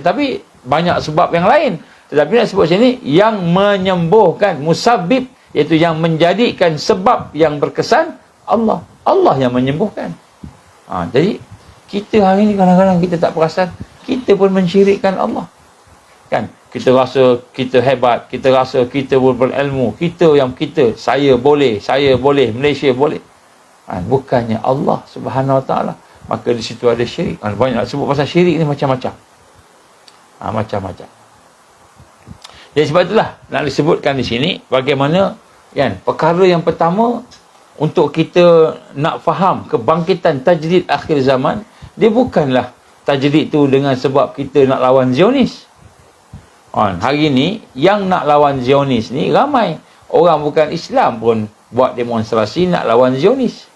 tapi banyak sebab yang lain. Tetapi nak sebut sini yang menyembuhkan, musabbib, iaitu yang menjadikan sebab yang berkesan, Allah. Allah yang menyembuhkan. Jadi kita hari ini kadang-kadang kita tak perasan, kita pun mensyirikkan Allah. Kan? Kita rasa kita hebat, kita rasa kita berilmu, saya boleh, Malaysia boleh. Bukannya Allah Subhanahu Wa Taala. Maka di situ ada syirik. Banyak nak sebut pasal syirik ni macam-macam. Macam-macam. Jadi sebab itulah nak disebutkan di sini bagaimana perkara yang pertama untuk kita nak faham kebangkitan tajdid akhir zaman, dia bukanlah tajdid tu dengan sebab kita nak lawan Zionis. Hari ni yang nak lawan Zionis ni ramai. Orang bukan Islam pun buat demonstrasi nak lawan Zionis.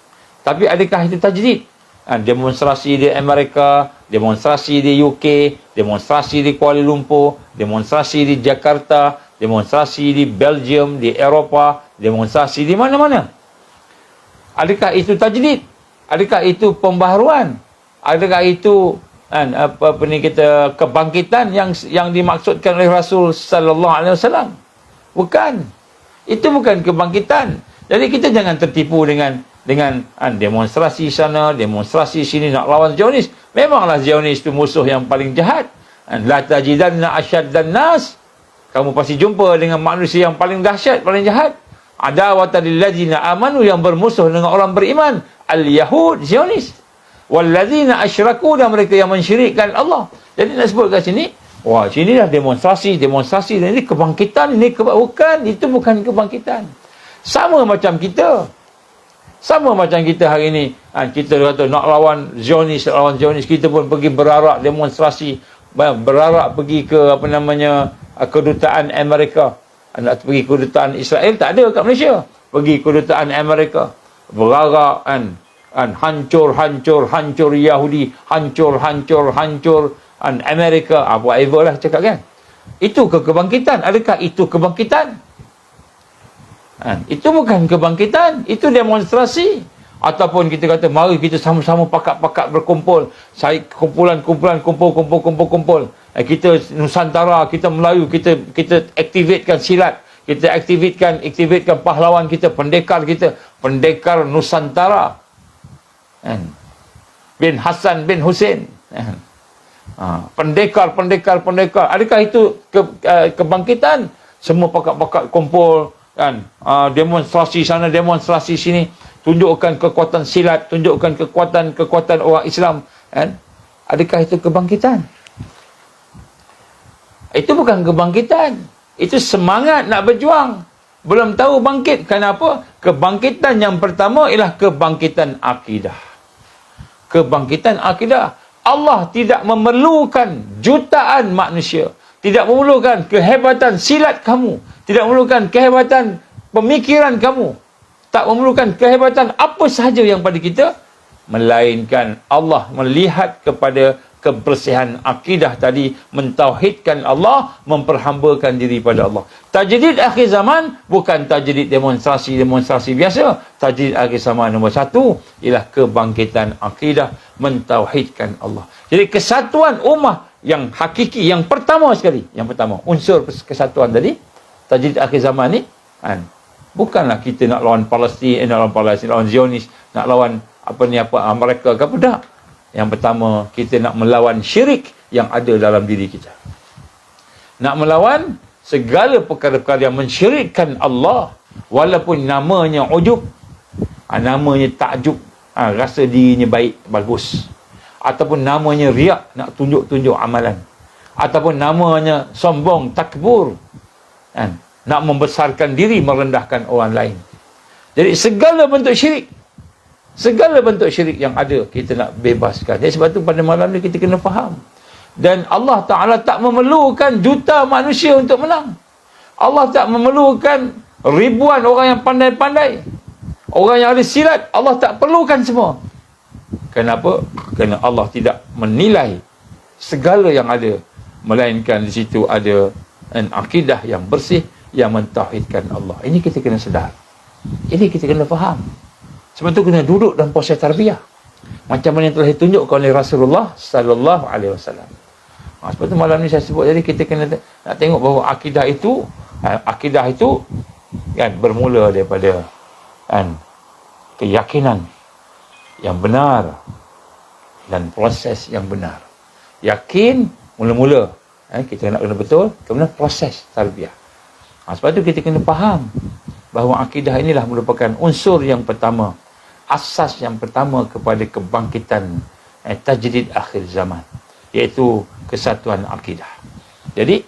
Tapi adakah itu tajdid? Demonstrasi di Amerika, demonstrasi di UK, demonstrasi di Kuala Lumpur, demonstrasi di Jakarta, demonstrasi di Belgium, di Eropah, demonstrasi di mana-mana. Adakah itu tajdid? Adakah itu pembaharuan? Adakah itu kebangkitan yang dimaksudkan oleh Rasul sallallahu alaihi wasallam? Bukan. Itu bukan kebangkitan. Jadi kita jangan tertipu dengan demonstrasi sana, demonstrasi sini nak lawan Zionis. Memanglah Zionis itu musuh yang paling jahat. La tajidanna asyaddan nas. Kamu pasti jumpa dengan manusia yang paling dahsyat, paling jahat. Adawatan lil ladzina amanu, yang bermusuh dengan orang beriman. Al-Yahud, Zionis. Walladzina asyraku, dan mereka yang mensyirikkan Allah. Jadi nak sebut kat sini, sini dah demonstrasi, dan ini kebangkitan, bukan, itu bukan kebangkitan. Sama macam kita hari ini, kita kata nak lawan Zionis, kita pun pergi berarak demonstrasi, berarak pergi ke kedutaan Amerika. Nak pergi kedutaan Israel, tak ada kat Malaysia. Pergi kedutaan Amerika, berarak hancur Yahudi, hancur Amerika, whatever lah cakap kan. Itu kebangkitan? Adakah itu kebangkitan? Itu bukan kebangkitan, itu demonstrasi. Ataupun kita kata mari kita sama-sama pakat-pakat berkumpul, kumpulan kumpul. Kita Nusantara, kita Melayu, kita aktifkan silat, kita aktifkan pahlawan kita, pendekar Nusantara, bin Hassan bin Hussein, pendekar. Adakah itu kebangkitan? Semua pakat-pakat kumpul, demonstrasi sana, demonstrasi sini, tunjukkan kekuatan silat, tunjukkan kekuatan orang Islam, adakah itu kebangkitan? Itu bukan kebangkitan, itu semangat nak berjuang. Belum tahu bangkit. Kenapa? Kebangkitan yang pertama ialah kebangkitan akidah. Kebangkitan akidah. Allah tidak memerlukan jutaan manusia, tidak memerlukan kehebatan silat kamu, tidak memerlukan kehebatan pemikiran kamu, tak memerlukan kehebatan apa sahaja yang pada kita, melainkan Allah melihat kepada kebersihan akidah tadi, mentauhidkan Allah, memperhambakan diri pada Allah. Tajdid akhir zaman bukan tajdid demonstrasi biasa. Tajdid akhir zaman nombor satu ialah kebangkitan akidah, mentauhidkan Allah. Jadi kesatuan ummah yang hakiki, yang pertama sekali, unsur kesatuan tadi, tajdid akhir zaman ni, bukanlah kita nak lawan Palestin, lawan Zionis, nak lawan Amerika ke apa, tak. Yang pertama, kita nak melawan syirik yang ada dalam diri kita. Nak melawan segala perkara-perkara yang mensyirikkan Allah, walaupun namanya ujub, namanya takjub, rasa dirinya baik, bagus, ataupun namanya riak, nak tunjuk-tunjuk amalan, ataupun namanya sombong, takbur, nak membesarkan diri, merendahkan orang lain. Jadi segala bentuk syirik yang ada, kita nak bebaskan. Jadi sebab tu pada malam ni kita kena faham. Dan Allah Ta'ala tak memerlukan juta manusia untuk menang. Allah tak memerlukan ribuan orang yang pandai-pandai, orang yang ada silat. Allah tak perlukan semua. Kenapa? Kerana Allah tidak menilai segala yang ada, melainkan di situ ada akidah yang bersih, yang mentauhidkan Allah. Ini kita kena sedar. Ini kita kena faham. Sebab tu kena duduk dalam proses tarbiyah, macam mana yang telah ditunjukkan oleh Rasulullah sallallahu alaihi wasallam. Sebab tu malam ni saya sebut tadi, kita kena nak tengok bahawa akidah itu kan bermula daripada keyakinan yang benar dan proses yang benar. Yakin mula-mula, kita nak kena betul, kemudian proses tarbiyah. Sebab tu kita kena faham bahawa akidah inilah merupakan unsur yang pertama, asas yang pertama kepada kebangkitan tajdid akhir zaman, iaitu kesatuan akidah. Jadi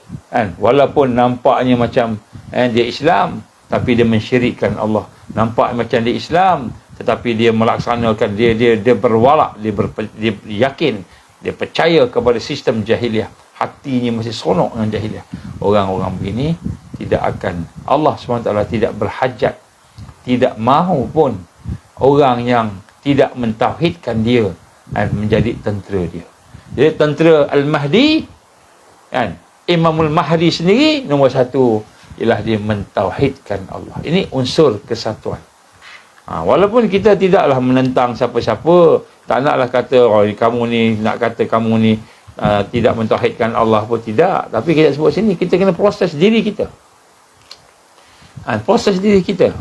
walaupun nampaknya macam dia Islam, tapi dia mensyirikkan Allah. Nampak macam dia Islam, tetapi dia melaksanakan, dia berwalak, dia yakin, dia percaya kepada sistem jahiliah, hatinya masih seronok dengan jahiliah. Orang-orang begini tidak akan, Allah SWT tidak berhajat, tidak mahu pun orang yang tidak mentauhidkan dia menjadi tentera dia. Jadi tentera Al-Mahdi, Imamul Mahdi sendiri, nombor satu ialah dia mentauhidkan Allah. Ini unsur kesatuan. Walaupun kita tidaklah menentang siapa-siapa, tak naklah kata kamu ni, nak kata kamu ni tidak mentauhidkan Allah pun tidak. Tapi kita sebut sini, kita kena proses diri kita. Proses diri kita,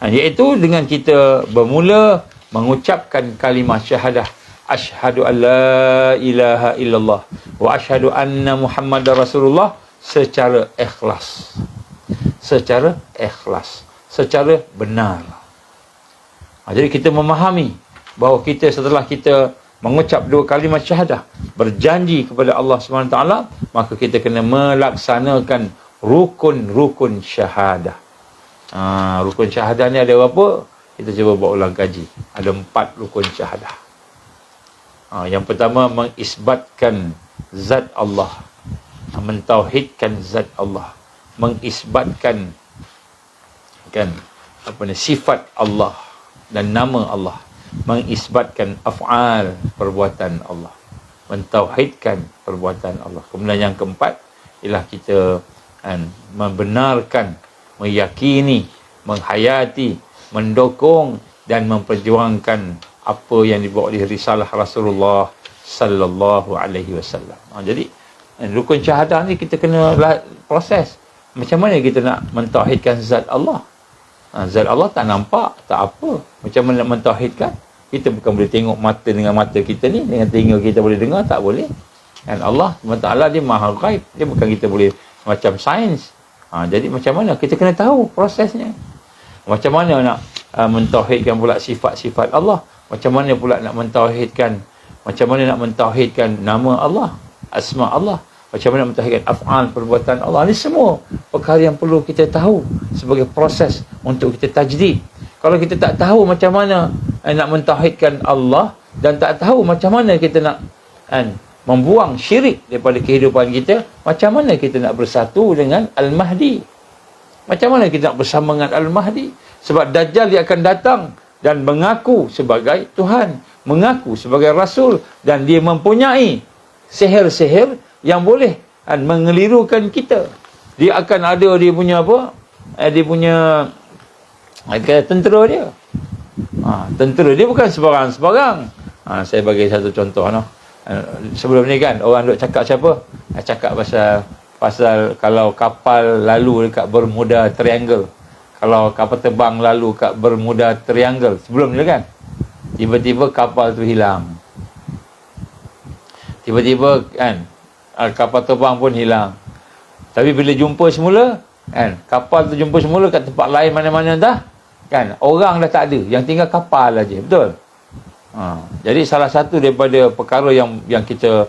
iaitu dengan kita bermula mengucapkan kalimah syahadah, asyhadu an la ilaha illallah wa asyhadu anna Muhammadar Rasulullah, secara ikhlas, secara benar. Jadi kita memahami bahawa kita, setelah kita mengucap dua kalimat syahadah, berjanji kepada Allah SWT, maka kita kena melaksanakan rukun-rukun syahadah. Rukun syahadah ni ada berapa? Kita cuba buat ulang kaji. Ada 4 rukun syahadah. Yang pertama, mengisbatkan zat Allah. mentauhidkan zat Allah, mengisbatkan sifat Allah dan nama Allah, mengisbatkan af'al, perbuatan Allah, mentauhidkan perbuatan Allah. Kemudian yang keempat ialah kita membenarkan, meyakini, menghayati, mendukung dan memperjuangkan apa yang dibawa oleh risalah Rasulullah sallallahu alaihi wasallam. Jadi rukun syahadah ni kita kena proses. Macam mana kita nak mentauhidkan zat Allah? Zat Allah tak nampak, tak apa. Macam mana nak mentauhidkan? Kita bukan boleh tengok mata dengan mata kita ni, dengan telinga kita boleh dengar, tak boleh. Dan Allah SWT dia maha ghaib. Dia bukan kita boleh macam sains. Jadi macam mana? Kita kena tahu prosesnya. Macam mana nak mentauhidkan pula sifat-sifat Allah? Macam mana pula nak mentauhidkan, macam mana nak mentauhidkan nama Allah, asma Allah? Macam mana mentauhidkan af'al, perbuatan Allah? Ini semua perkara yang perlu kita tahu sebagai proses untuk kita tajdid. Kalau kita tak tahu macam mana nak mentauhidkan Allah dan tak tahu macam mana kita nak membuang syirik daripada kehidupan kita, macam mana kita nak bersatu dengan Al-Mahdi? Macam mana kita nak bersama dengan Al-Mahdi? Sebab Dajjal dia akan datang dan mengaku sebagai Tuhan, mengaku sebagai Rasul, dan dia mempunyai sihir-sihir yang boleh mengelirukan kita. Dia akan ada dia punya apa? Dia punya tentera dia. Tentera dia bukan sebarang-sebarang. Saya bagi satu contoh sebelum ni kan orang duk cakap siapa? Cakap pasal kalau kapal lalu dekat Bermuda Triangle. Kalau kapal terbang lalu kat Bermuda Triangle sebelum ni kan. Tiba-tiba kapal tu hilang. Tiba-tiba kapal terbang pun hilang. Tapi bila jumpa semula kapal tu jumpa semula kat tempat lain mana-mana dah orang dah tak ada, yang tinggal kapal aja, betul? Jadi salah satu daripada perkara yang kita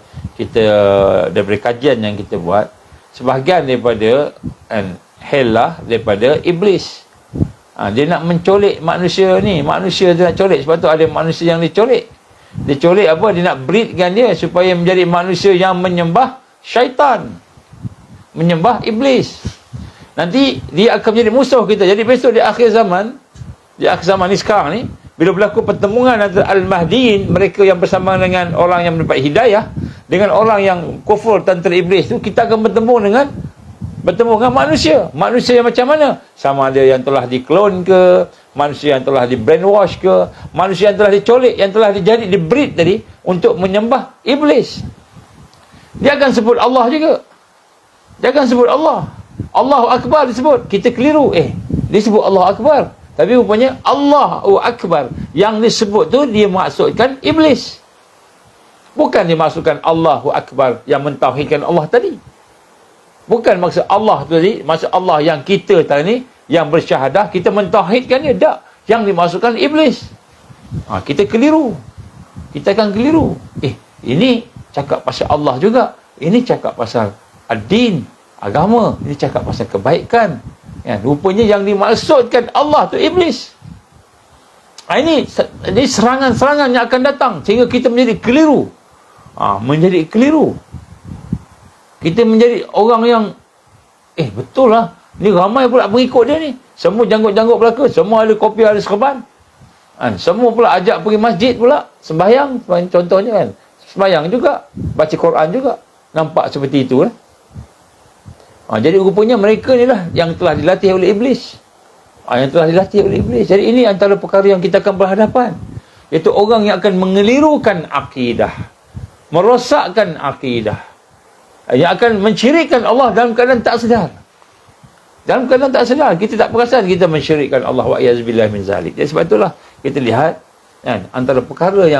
daripada kajian yang kita buat, sebahagian daripada helah daripada iblis. Dia nak mencolek manusia ni, manusia dia nak colek. Sebab tu ada manusia yang dicolek. Dia colek apa? Dia nak breedkan dia supaya menjadi manusia yang menyembah syaitan, menyembah iblis. Nanti dia akan menjadi musuh kita. Jadi besok di akhir zaman ni sekarang ni, bila berlaku pertemuan antara Al-Mahdiin, mereka yang bersama dengan orang yang mendapat hidayah, dengan orang yang kufur tentera iblis tu, kita akan bertemu dengan manusia. Manusia yang macam mana? Sama ada yang telah diklon ke, manusia yang telah di brainwash ke, manusia yang telah dicolek, yang telah dibreed tadi untuk menyembah iblis. Dia akan sebut Allah juga. Dia akan sebut Allah. Allahu Akbar disebut. Kita keliru. Disebut Allahu Akbar. Tapi rupanya Allahu Akbar yang disebut tu dia maksudkan iblis. Bukan dia maksudkan Allahu Akbar yang mentauhidkan Allah tadi. Bukan maksud Allah tu tadi, maksud Allah yang kita tadi ni, yang bersyahadah, kita mentauhidkan dia. Tak. Yang dimaksudkan iblis. Kita keliru. Kita akan keliru. Ini cakap pasal Allah juga. Ini cakap pasal ad-din, agama. Ini cakap pasal kebaikan. Rupanya yang dimaksudkan Allah tu iblis. Ini serangan-serangan yang akan datang sehingga kita menjadi keliru. Menjadi keliru. Kita menjadi orang yang betul lah. Ni ramai pula pengikut dia ni. Semua janggut-janggut belaka. Semua ada kopi, ada serban. Semua pula ajak pergi masjid pula. Sembahyang contohnya kan. Sembahyang juga. Baca Quran juga. Nampak seperti itu lah. Jadi rupanya mereka ni lah yang telah dilatih oleh iblis. Yang telah dilatih oleh iblis. Jadi ini antara perkara yang kita akan berhadapan. Iaitu orang yang akan mengelirukan akidah. Merosakkan akidah. Yang akan mensyirikkan Allah dalam keadaan tak sedar. Dalam keadaan tak sedar. Kita tak perasan kita mensyirikkan Allah. Wa'iyazbillah min zalik. Jadi sebab itulah kita lihat antara perkara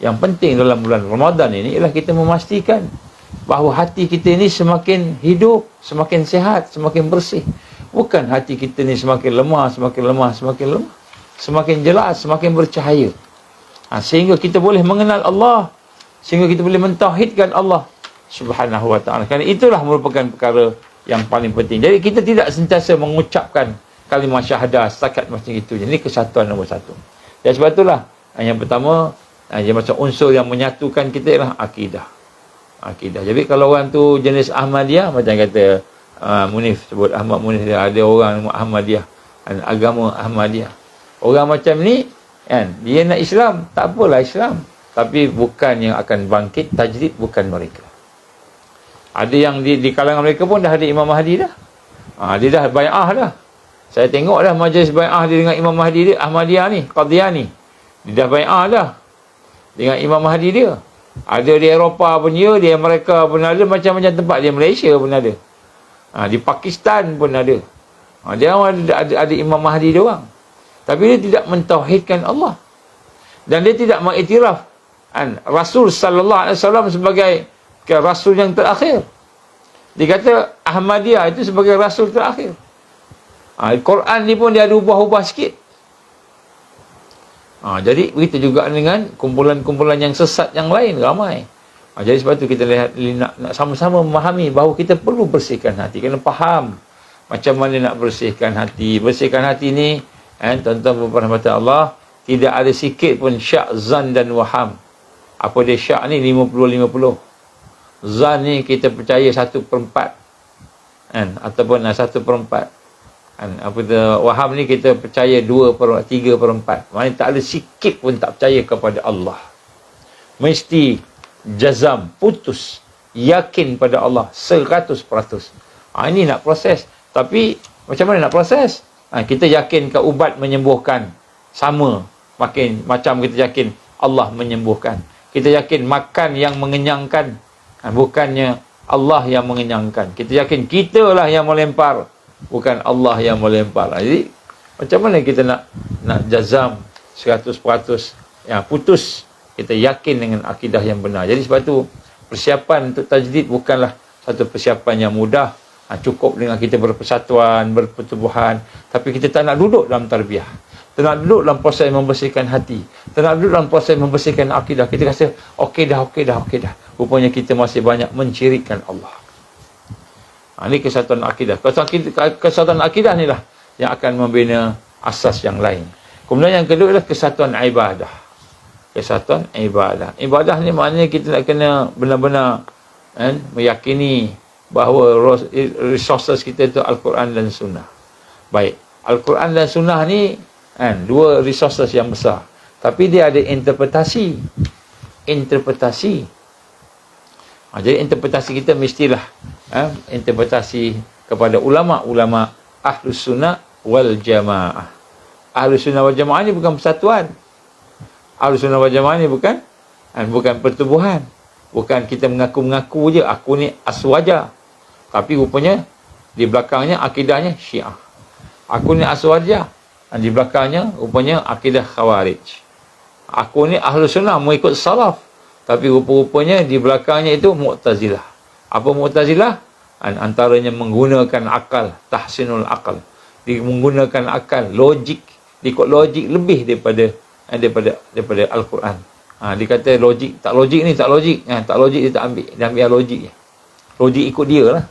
yang penting dalam bulan Ramadan ini ialah kita memastikan bahawa hati kita ni semakin hidup, semakin sihat, semakin bersih. Bukan hati kita ni semakin lemah, semakin lemah, semakin lemah. Semakin jelas, semakin bercahaya. Sehingga kita boleh mengenal Allah. Sehingga kita boleh mentauhidkan Allah Subhanahu wa ta'ala. Kerana itulah merupakan perkara yang paling penting. Jadi kita tidak sentiasa mengucapkan kalimah syahadah setakat macam itu. Ini kesatuan nombor satu. Dan sebab itulah yang pertama, yang macam unsur yang menyatukan kita ialah akidah. akidah. Jadi kalau orang tu jenis Ahmadiyah, macam kata Munif sebut, Ahmad Munif, dia ada orang Ahmadiyah, agama Ahmadiyah. Orang macam ni kan, dia nak Islam, tak apalah Islam, tapi bukan yang akan bangkit tajdid, bukan mereka. Ada yang di kalangan mereka pun dah ada Imam Mahdi dah. Dia dah bai'ah dah. Saya tengok dah majlis bai'ah dia dengan Imam Mahdi dia, Ahmadiyah ni, Qadiani. Dia dah bai'ah dah dengan Imam Mahdi dia. Ada di Eropah pun dia, di Amerika pun ada, macam-macam tempat, di Malaysia pun ada. Di Pakistan pun ada. Dia ada Imam Mahdi dia orang. Tapi dia tidak mentauhidkan Allah. Dan dia tidak mengiktiraf Rasul sallallahu alaihi wasallam sebagai rasul yang terakhir. Dia kata Ahmadiyah itu sebagai rasul terakhir. Al-Quran ni pun dia ada ubah-ubah sikit. Jadi begitu juga dengan kumpulan-kumpulan yang sesat yang lain, ramai. Jadi sebab tu kita lihat, nak sama-sama memahami bahawa kita perlu bersihkan hati. Kena faham macam mana nak bersihkan hati. Bersihkan hati ni, tuan-tuan dan puan Allah, tidak ada sikit pun syak, zan dan waham. Apa dia syak ni? 50-50. Zan ni kita percaya 1/4, ataupun 1/4. Apa tu, waham ni kita percaya 3/4. Maknanya tak ada sikit pun tak percaya kepada Allah. Mesti jazam, putus, yakin pada Allah 100%. Ini nak proses. Tapi macam mana nak proses? Kita yakin ke ubat menyembuhkan, sama macam kita yakin Allah menyembuhkan. Kita yakin makan yang mengenyangkan, bukannya Allah yang mengenyangkan. Kita yakin kita lah yang melempar, bukan Allah yang melempar. Jadi macam mana kita nak jazam 100%, putus, kita yakin dengan akidah yang benar. Jadi sebab tu persiapan untuk tajdid bukanlah satu persiapan yang mudah. Cukup dengan kita berpersatuan, berpertubuhan, tapi kita tak nak duduk dalam tarbiyah, tak nak duduk dalam proses membersihkan hati, tak nak duduk dalam proses membersihkan akidah. Kita rasa okey dah. Rupanya kita masih banyak mencirikan Allah. Ini kesatuan akidah. Kesatuan akidah ni lah yang akan membina asas yang lain. Kemudian yang kedua adalah kesatuan ibadah. Kesatuan ibadah. Ibadah ni maknanya kita nak kena benar-benar meyakini bahawa resources kita itu Al-Quran dan Sunnah. Baik, Al-Quran dan Sunnah ni dua resources yang besar, tapi dia ada interpretasi. Jadi interpretasi kita mestilah interpretasi kepada ulama-ulama Ahlus Sunnah wal Jamaah. Ahlus Sunnah wal Jamaah ni bukan persatuan. Ahlus Sunnah wal Jamaah ni bukan pertubuhan. Bukan kita mengaku-mengaku je, aku ni aswaja, tapi rupanya di belakangnya akidahnya Syiah. Aku ni aswaja, di belakangnya rupanya akidah Khawarij. Aku ni Ahlus Sunnah mengikut salaf, tapi rupa-rupanya di belakangnya itu Mu'tazilah. Apa Mu'tazilah? Antaranya menggunakan akal, tahsinul akal. Dia menggunakan akal, logik, ikut logik lebih daripada Al-Quran. Dia kata logik, tak logik ni, tak logik. Tak logik dia tak ambil. Dia ambil logik je. Logik ikut dia lah.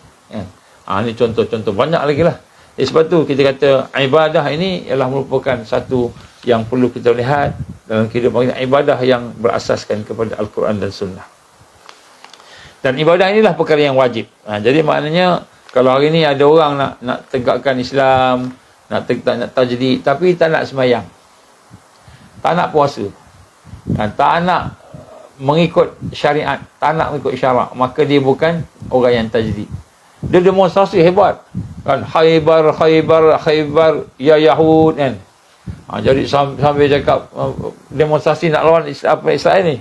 Ni contoh-contoh. Banyak lagi lah. Sebab tu kita kata ibadah ini ialah merupakan satu yang perlu kita lihat dalam kehidupan kita. Ibadah yang berasaskan kepada Al-Quran dan Sunnah. Dan ibadah inilah perkara yang wajib. Jadi maknanya kalau hari ni ada orang nak tegakkan Islam, nak tajdid, tapi tak nak sembahyang, tak nak puasa, tak nak mengikut syariat, tak nak mengikut syarak, maka dia bukan orang yang tajdid. Dia demonstrasi hebat kan, Khaybar ya Yahud kan. Jadi sambil cakap demonstrasi nak lawan Israel ni,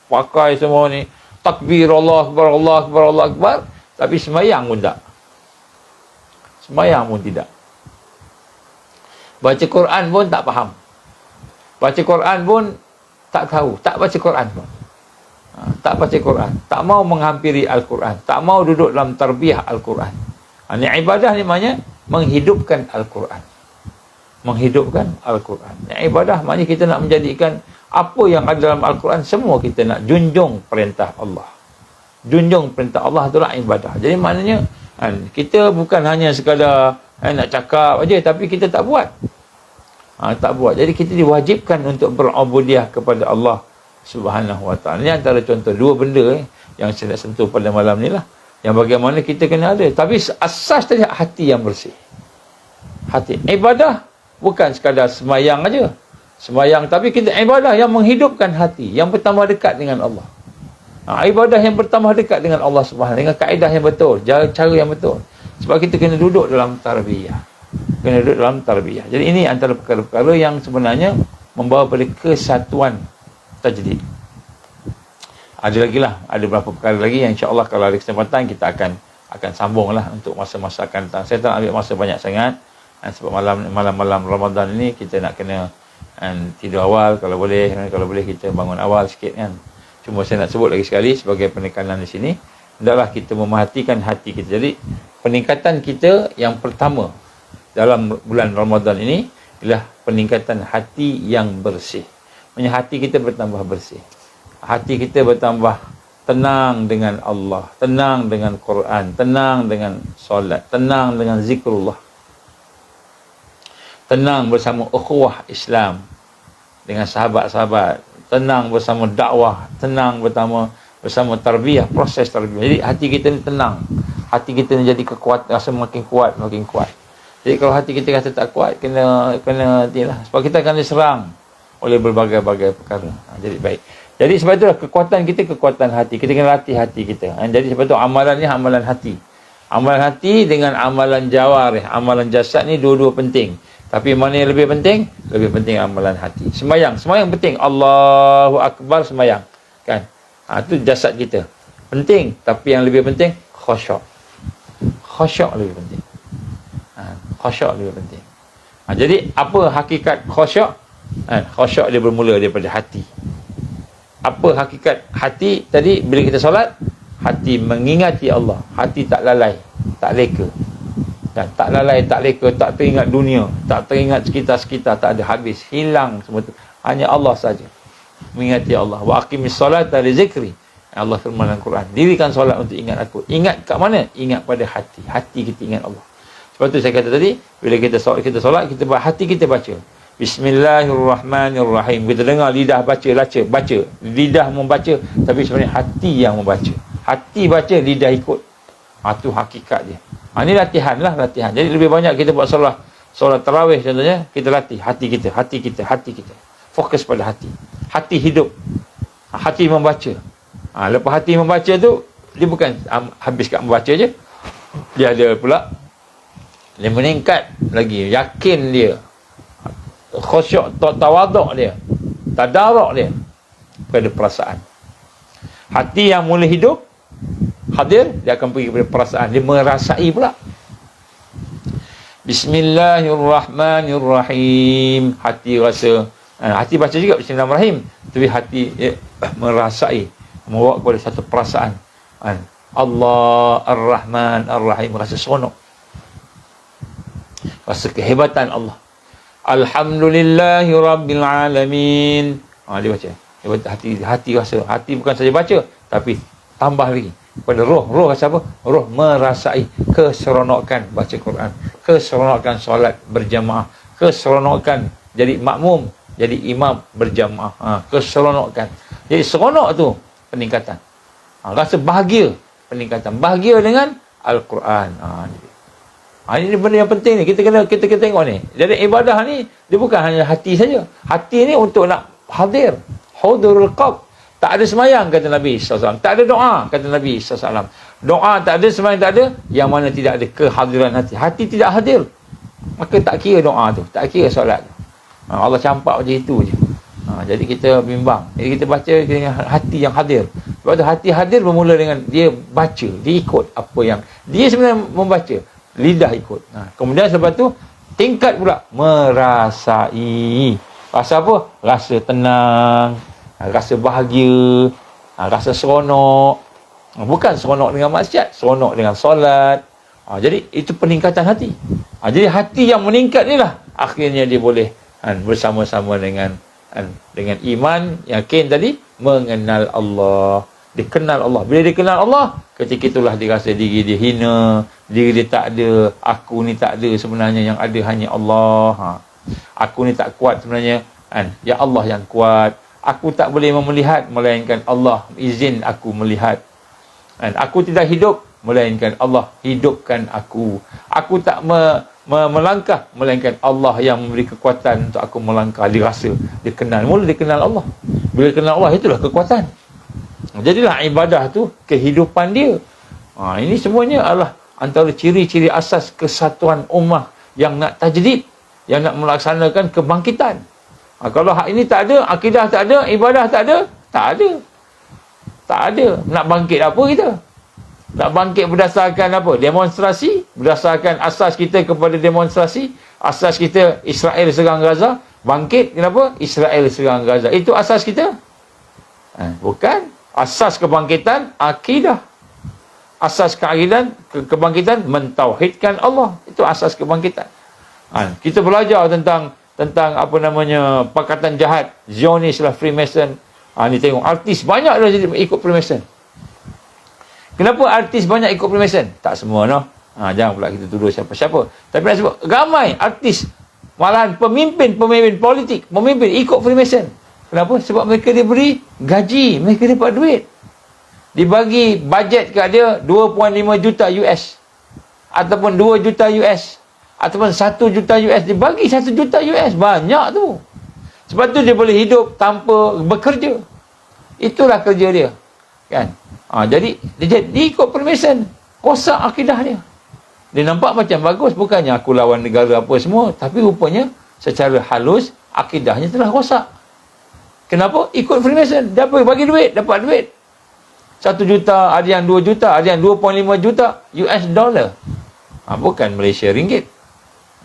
pakai semua ni takbir, Allah Akbar, Allah Akbar, Allah Akbar, tapi sembahyang pun tak. Sembahyang pun tidak. Baca Quran pun tak faham. Baca Quran pun tak tahu. Tak baca Quran pun. Tak baca Quran. Tak mau menghampiri Al-Quran. Tak mau duduk dalam tarbiyah Al-Quran. Ini ibadah ni maknanya menghidupkan Al-Quran. Menghidupkan Al-Quran. Ibadah maknanya kita nak menjadikan apa yang ada dalam Al-Quran, semua kita nak junjung perintah Allah. Junjung perintah Allah itulah ibadah. Jadi maknanya kita bukan hanya sekadar nak cakap aja, tapi kita tak buat. Tak buat. Jadi kita diwajibkan untuk berubudiah kepada Allah Subhanahu Wa Taala. Ini antara contoh dua benda. yang saya nak sentuh pada malam ni lah. Yang bagaimana kita kena ada. Tapi asas tadi hati yang bersih. Hati. Ibadah bukan sekadar semayang aja. Semayang, tapi kita ibadah yang menghidupkan hati, yang bertambah dekat dengan Allah. Ibadah yang bertambah dekat dengan Allah Subhanahu, dengan kaedah yang betul, cara yang betul. Sebab kita kena duduk dalam tarbiyah. Kena duduk dalam tarbiyah. Jadi ini antara perkara-perkara yang sebenarnya membawa pada kesatuan tajdid. Ada lagi lah, ada beberapa perkara lagi yang insya-Allah kalau ada kesempatan kita akan sambung lah untuk masa-masa akan datang. Saya tak nak ambil masa banyak sangat, sebab malam-malam Ramadan ini kita nak kena tidur awal kalau boleh kita bangun awal sikit kan. Cuma saya nak sebut lagi sekali sebagai penekanan di sini, hendaklah kita memerhatikan hati kita. Jadi peningkatan kita yang pertama dalam bulan Ramadan ini ialah peningkatan hati yang bersih. Maksudnya hati kita bertambah bersih. Hati kita bertambah tenang dengan Allah, tenang dengan Quran, tenang dengan solat, tenang dengan zikrullah, tenang bersama ukhuwah Islam dengan sahabat-sahabat, tenang bersama dakwah, tenang bersama tarbiyah, proses tarbiyah. Jadi hati kita ni tenang, hati kita ni jadi kekuatan, rasa makin kuat. Jadi kalau hati kita rasa tak kuat, kena lah, sebab kita akan diserang oleh berbagai-bagai perkara. Jadi baik. Jadi sebab itulah kekuatan kita, kekuatan hati. Kita kena latih hati kita. Jadi sebab itu amalan ni amalan hati. Amalan hati dengan amalan jawarih, amalan jasad ni dua-dua penting. Tapi mana yang lebih penting? Lebih penting amalan hati. Sembayang penting. Allahu Akbar sembayang. Kan? Itu jasad kita. Penting. Tapi yang lebih penting, khusyuk. Khusyuk lebih penting. Khusyuk lebih penting. Jadi apa hakikat khusyuk? Khusyuk dia bermula daripada hati. Apa hakikat hati tadi? Bila kita solat, hati mengingati Allah, hati tak lalai, tak leka, dan tak lalai, tak leka, tak teringat dunia, tak teringat sekitar-sekitar, tak ada, habis, hilang semua tu, hanya Allah saja, mengingati Allah. Wa aqimis solata li zikri, Allah firman dalam Quran, dirikan solat untuk ingat aku. Ingat kat mana? Ingat pada hati. Hati kita ingat Allah. Sebab tu saya kata tadi, bila kita solat, kita hati kita baca Bismillahirrahmanirrahim. Kita dengar lidah baca. Lidah membaca, tapi sebenarnya hati yang membaca. Hati baca, lidah ikut. Itu hakikat dia. Ini latihan. Jadi lebih banyak kita buat solat tarawih contohnya, kita latih hati kita. Fokus pada hati. Hati hidup. Hati membaca. Lepas hati membaca tu, dia bukan habis kat membaca je. Dia ada pula, dia meningkat lagi. Yakin dia. Khusyuk, tawaduk dia, tadaruk dia pada perasaan. Hati yang mula hidup, hadir, dia akan pergi kepada perasaan, dia merasai pula. Bismillahirrahmanirrahim. Hati rasa, hati baca juga Bismillahirrahmanirrahim, tapi hati merasai, membawa kepada satu perasaan. Allah Ar-Rahman Ar-Rahim, rasa seronok, rasa kehebatan Allah. Alhamdulillahi Rabbil Alamin. Dia baca. Dia baca hati rasa. Hati bukan saja baca, tapi tambah lagi pada roh. Roh rasa apa? Roh merasai keseronokan baca Quran, keseronokan solat berjamaah, keseronokan jadi makmum, jadi imam berjamaah, keseronokan. Jadi seronok tu peningkatan. Rasa bahagia, peningkatan. Bahagia dengan Al-Quran. Ini benda yang penting ni. Kita kena tengok ni. Jadi ibadah ni, dia bukan hanya hati saja. Hati ni untuk nak hadir. Hudurul qalb. Tak ada semayang, kata Nabi SAW. Tak ada doa, kata Nabi SAW. Doa tak ada, semayang tak ada, yang mana tidak ada kehadiran hati. Hati tidak hadir, maka tak kira doa tu, tak kira solat tu. Allah campak macam itu je. Jadi kita bimbang. Jadi kita baca dengan hati yang hadir. Sebab tu hati hadir bermula dengan dia baca, dia ikut apa yang dia sebenarnya membaca. Lidah ikut. Kemudian selepas tu tingkat pula merasai. Rasa apa? Rasa tenang, rasa bahagia, rasa seronok. Bukan seronok dengan maksiat, seronok dengan solat. Jadi itu peningkatan hati. Jadi hati yang meningkat ni lah akhirnya dia boleh bersama-sama dengan iman, yakin tadi, mengenal Allah. Dia kenal Allah. Bila dia kenal Allah, ketika itulah dia rasa diri dia hina, diri dia tak ada, aku ni tak ada sebenarnya, yang ada hanya Allah. Aku ni tak kuat sebenarnya, ya Allah yang kuat. Aku tak boleh melihat melainkan Allah izin aku melihat. Kan? Aku tidak hidup, melainkan Allah hidupkan aku. Aku tak melangkah, melainkan Allah yang memberi kekuatan untuk aku melangkah. Dia rasa, dia kenal. Mula dia kenal Allah. Bila kenal Allah, itulah kekuatan. Jadilah ibadah tu kehidupan dia. Ini semuanya adalah antara ciri-ciri asas kesatuan ummah yang nak tajdid, yang nak melaksanakan kebangkitan. Kalau hak ini tak ada, akidah tak ada, ibadah tak ada, tak ada. Tak ada. Nak bangkit apa kita? Nak bangkit berdasarkan apa? Demonstrasi. Berdasarkan asas kita kepada demonstrasi. Asas kita Israel serang Gaza. Bangkit kenapa? Israel serang Gaza. Itu asas kita? Bukan. Asas kebangkitan, akidah. Asas kebangkitan, mentauhidkan Allah. Itu asas kebangkitan. Kita belajar tentang apa namanya, pakatan jahat, Zionis lah, Freemason. Ni tengok, artis banyak dah jadi ikut Freemason. Kenapa artis banyak ikut Freemason? Tak semua, no? Jangan pula kita tuduh siapa-siapa. Tapi nak sebut, ramai artis, malahan pemimpin politik, pemimpin ikut Freemason. Kenapa? Sebab mereka diberi gaji, mereka dapat duit. Dibagi bajet kat dia 2.5 juta US. Ataupun 2 juta US. Ataupun 1 juta US. Dibagi 1 juta US. Banyak tu. Sebab tu dia boleh hidup tanpa bekerja. Itulah kerja dia. Kan? Jadi dia ikut permission. Rosak akidah dia. Dia nampak macam bagus. Bukannya aku lawan negara apa semua. Tapi rupanya secara halus akidahnya telah rosak. Kenapa? Ikut Freemason. Dia apa? Bagi duit. Dapat duit. 1 juta, ada yang 2 juta, ada yang 2.5 juta US dollar. Bukan Malaysia ringgit.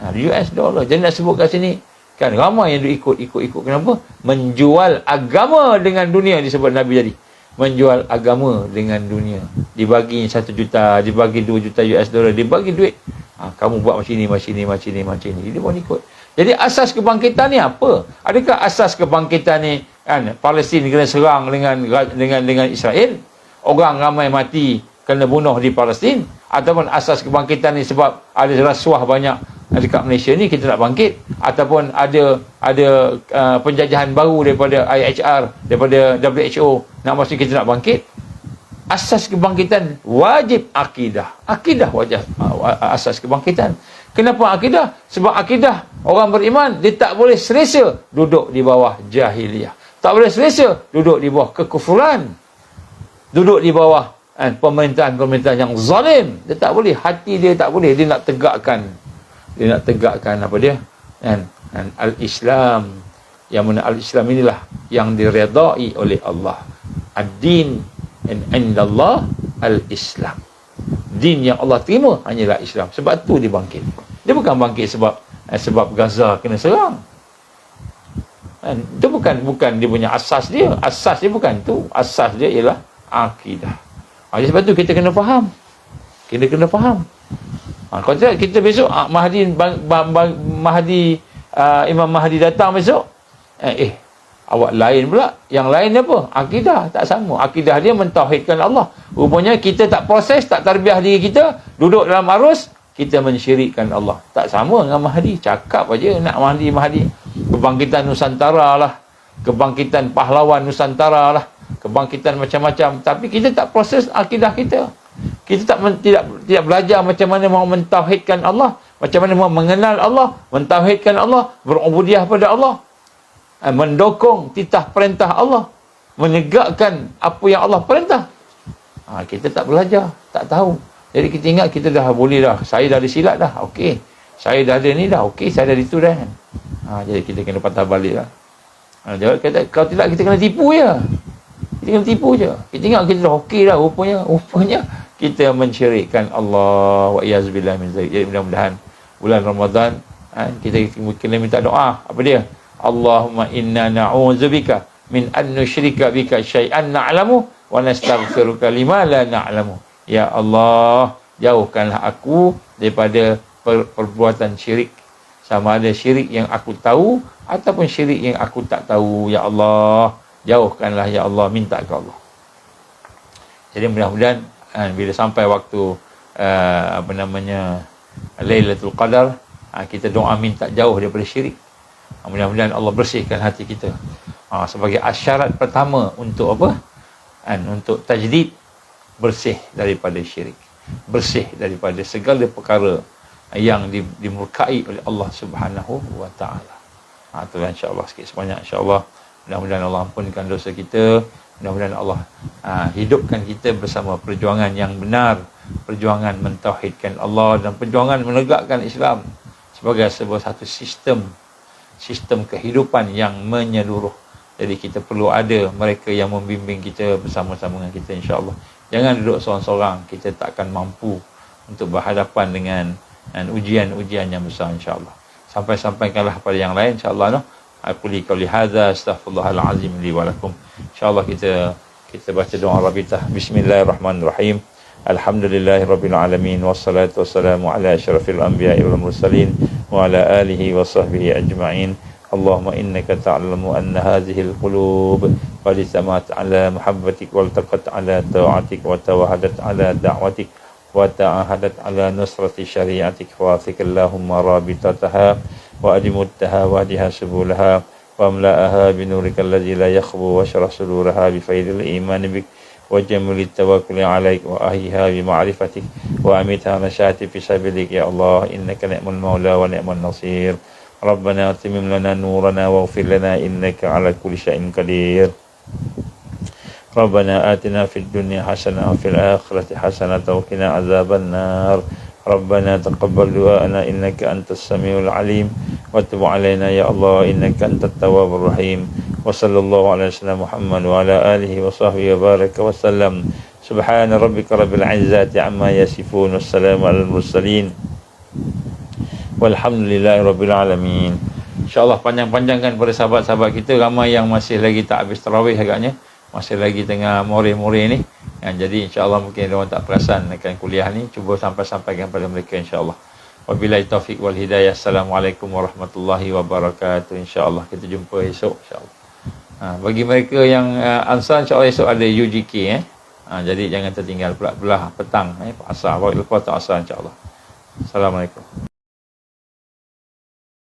US dollar. Jadi nak sebut kat sini, kan ramai yang ikut. Kenapa? Menjual agama dengan dunia, disebut Nabi tadi. Menjual agama dengan dunia. Dibagi 1 juta, dibagi 2 juta US dollar, dibagi duit. Kamu buat macam ni. Dia pun ikut. Jadi asas kebangkitan ni apa? Adakah asas kebangkitan ni kan Palestin kena serang dengan Israel? Orang ramai mati kena bunuh di Palestin? Ataupun asas kebangkitan ni sebab ada rasuah banyak dekat Malaysia ni, kita nak bangkit? Ataupun ada penjajahan baru daripada IHR, daripada WHO, nak maksud kita nak bangkit? Asas kebangkitan wajib akidah. Akidah wajib asas kebangkitan. Kenapa akidah? Sebab akidah orang beriman, dia tak boleh selesa duduk di bawah jahiliyah. Tak boleh selesa duduk di bawah kekufuran. Duduk di bawah pemerintahan-pemerintahan yang zalim. Dia tak boleh. Hati dia tak boleh. Dia nak tegakkan. Apa dia? Al-Islam. Yang mana Al-Islam inilah yang diredai oleh Allah. Ad-din indallah Al-Islam. Din yang Allah terima hanyalah Islam. Sebab tu dia bangkit. Dia bukan bangkit sebab Gaza kena serang. Itu bukan dia punya asas dia. Asas dia bukan tu. Asas dia ialah akidah. Sebab tu kita kena faham. Kalau tidak, kita besok Imam Mahdi datang besok. Awak lain pula. Yang lain apa? Akidah. Tak sama. Akidah dia mentauhidkan Allah. Rupanya kita tak proses, tak tarbiyah diri kita. Duduk dalam arus, kita mensyirikkan Allah. Tak sama dengan Mahdi. Cakap aja nak Mahdi. Kebangkitan Nusantara lah. Kebangkitan pahlawan Nusantara lah. Kebangkitan macam-macam. Tapi kita tak proses akidah kita. Kita tidak belajar macam mana mahu mentauhidkan Allah. Macam mana mahu mengenal Allah. Mentauhidkan Allah. Berubudiah pada Allah. Mendokong titah perintah Allah. Menegakkan apa yang Allah perintah. Kita tak belajar. Tak tahu. Jadi kita ingat kita dah boleh dah. Saya dah ada silat dah. Okey. Saya dah ada ni dah. Okey. Saya dah itu dah. Jadi kita kena patah balik lah. Kalau tidak kita kena tipu je. Kita kena tipu je. Kita ingat kita dah okey dah. Rupanya kita mensyirikkan Allah. Wa iyazbillah min zalik. Jadi mudah-mudahan bulan Ramadan kita kena minta doa. Apa dia? Allahumma inna na'udzubika min an nusyrika bika syai'an na'lamu wa nastaghfiruka lima la na'lamu. Ya Allah, jauhkanlah aku daripada perbuatan syirik. Sama ada syirik yang aku tahu ataupun syirik yang aku tak tahu. Ya Allah, jauhkanlah ya Allah, minta ke Allah. Jadi mudah-mudahan bila sampai waktu Lailatul Qadar, kita doa minta jauh daripada syirik. Mudah-mudahan Allah bersihkan hati kita. Sebagai syarat pertama untuk apa? Untuk tajdid, bersih daripada syirik, bersih daripada segala perkara yang dimurkai oleh Allah Subhanahu wa taala. Itulah insya-Allah sikit sebanyak insya-Allah. Mudah-mudahan Allah ampunkan dosa kita. Mudah-mudahan Allah hidupkan kita bersama perjuangan yang benar, perjuangan mentauhidkan Allah dan perjuangan menegakkan Islam sebagai sebuah satu sistem kehidupan yang menyeluruh. Jadi kita perlu ada mereka yang membimbing kita bersama-sama dengan kita insya-Allah. Jangan duduk seorang-seorang, kita tak akan mampu untuk berhadapan dengan ujian-ujian yang besar insya-Allah. Sampaikanlah pada yang lain insya-Allah. Aku li qauli hadza astaghfirullahal azim li wa lakum. Insya-Allah kita baca doa rabitah. Bismillahirrahmanirrahim. Alhamdulillahirabbil alamin wassalatu wassalamu ala asyrafil anbiya'i wal mursalin wa ala alihi wa sahbihi ajma'in. Allahumma innaka ta'lamu anna hadhihi al-qulub qad istamat ala muhabbatik wal taqat ala ta'atik wa tawahadat ala da'watik wa ta'ahadat ala nusrati syari'atik wa Allahumma rabitataha wa adimuttaha wa adiha subulaha wa amla'aha binurika alladhi la yakhbu wa syarah suduraha bi faidil iman bik wa jamil tawakkul alaik wa ahiha bi ma'rifatik wa amitha masyati fi sabilik ya Allah innaka ni'mal maula wa ni'mal nasir. Rabbana atimim lana nurana waghfir lana innaka ala kulli syai'in qadir. Rabbana atina fid dunya hasanah wa fil akhirati hasanah wa qina azaban nar. Rabbana taqabbal du'ana innaka antas samiul alim wa tub 'alaina ya Allah innaka antat tawwabur rahim. Wa sallallahu ala sayyidina Muhammad wa ala alihi wa sahbihi wa baraka wa sallam. Subhana rabbika rabbil izzati amma yasifun. Wassalamu alal mursalin. Walhamdulillahi rabbil alamin. InsyaAllah panjang-panjangkan pada sahabat-sahabat kita. Ramai yang masih lagi tak habis tarawih agaknya, masih lagi tengah more-more ni. Jadi insyaAllah mungkin mereka tak perasan akan kuliah ni. Cuba sampaikan pada mereka insyaAllah. Wabillahi taufiq wal hidayah. Assalamualaikum warahmatullahi wabarakatuh. InsyaAllah kita jumpa esok insyaAllah. Bagi mereka yang Ansar, insyaAllah esok ada UGK jadi jangan tertinggal pula belah petang asar, lepas tak asar insyaAllah. Assalamualaikum.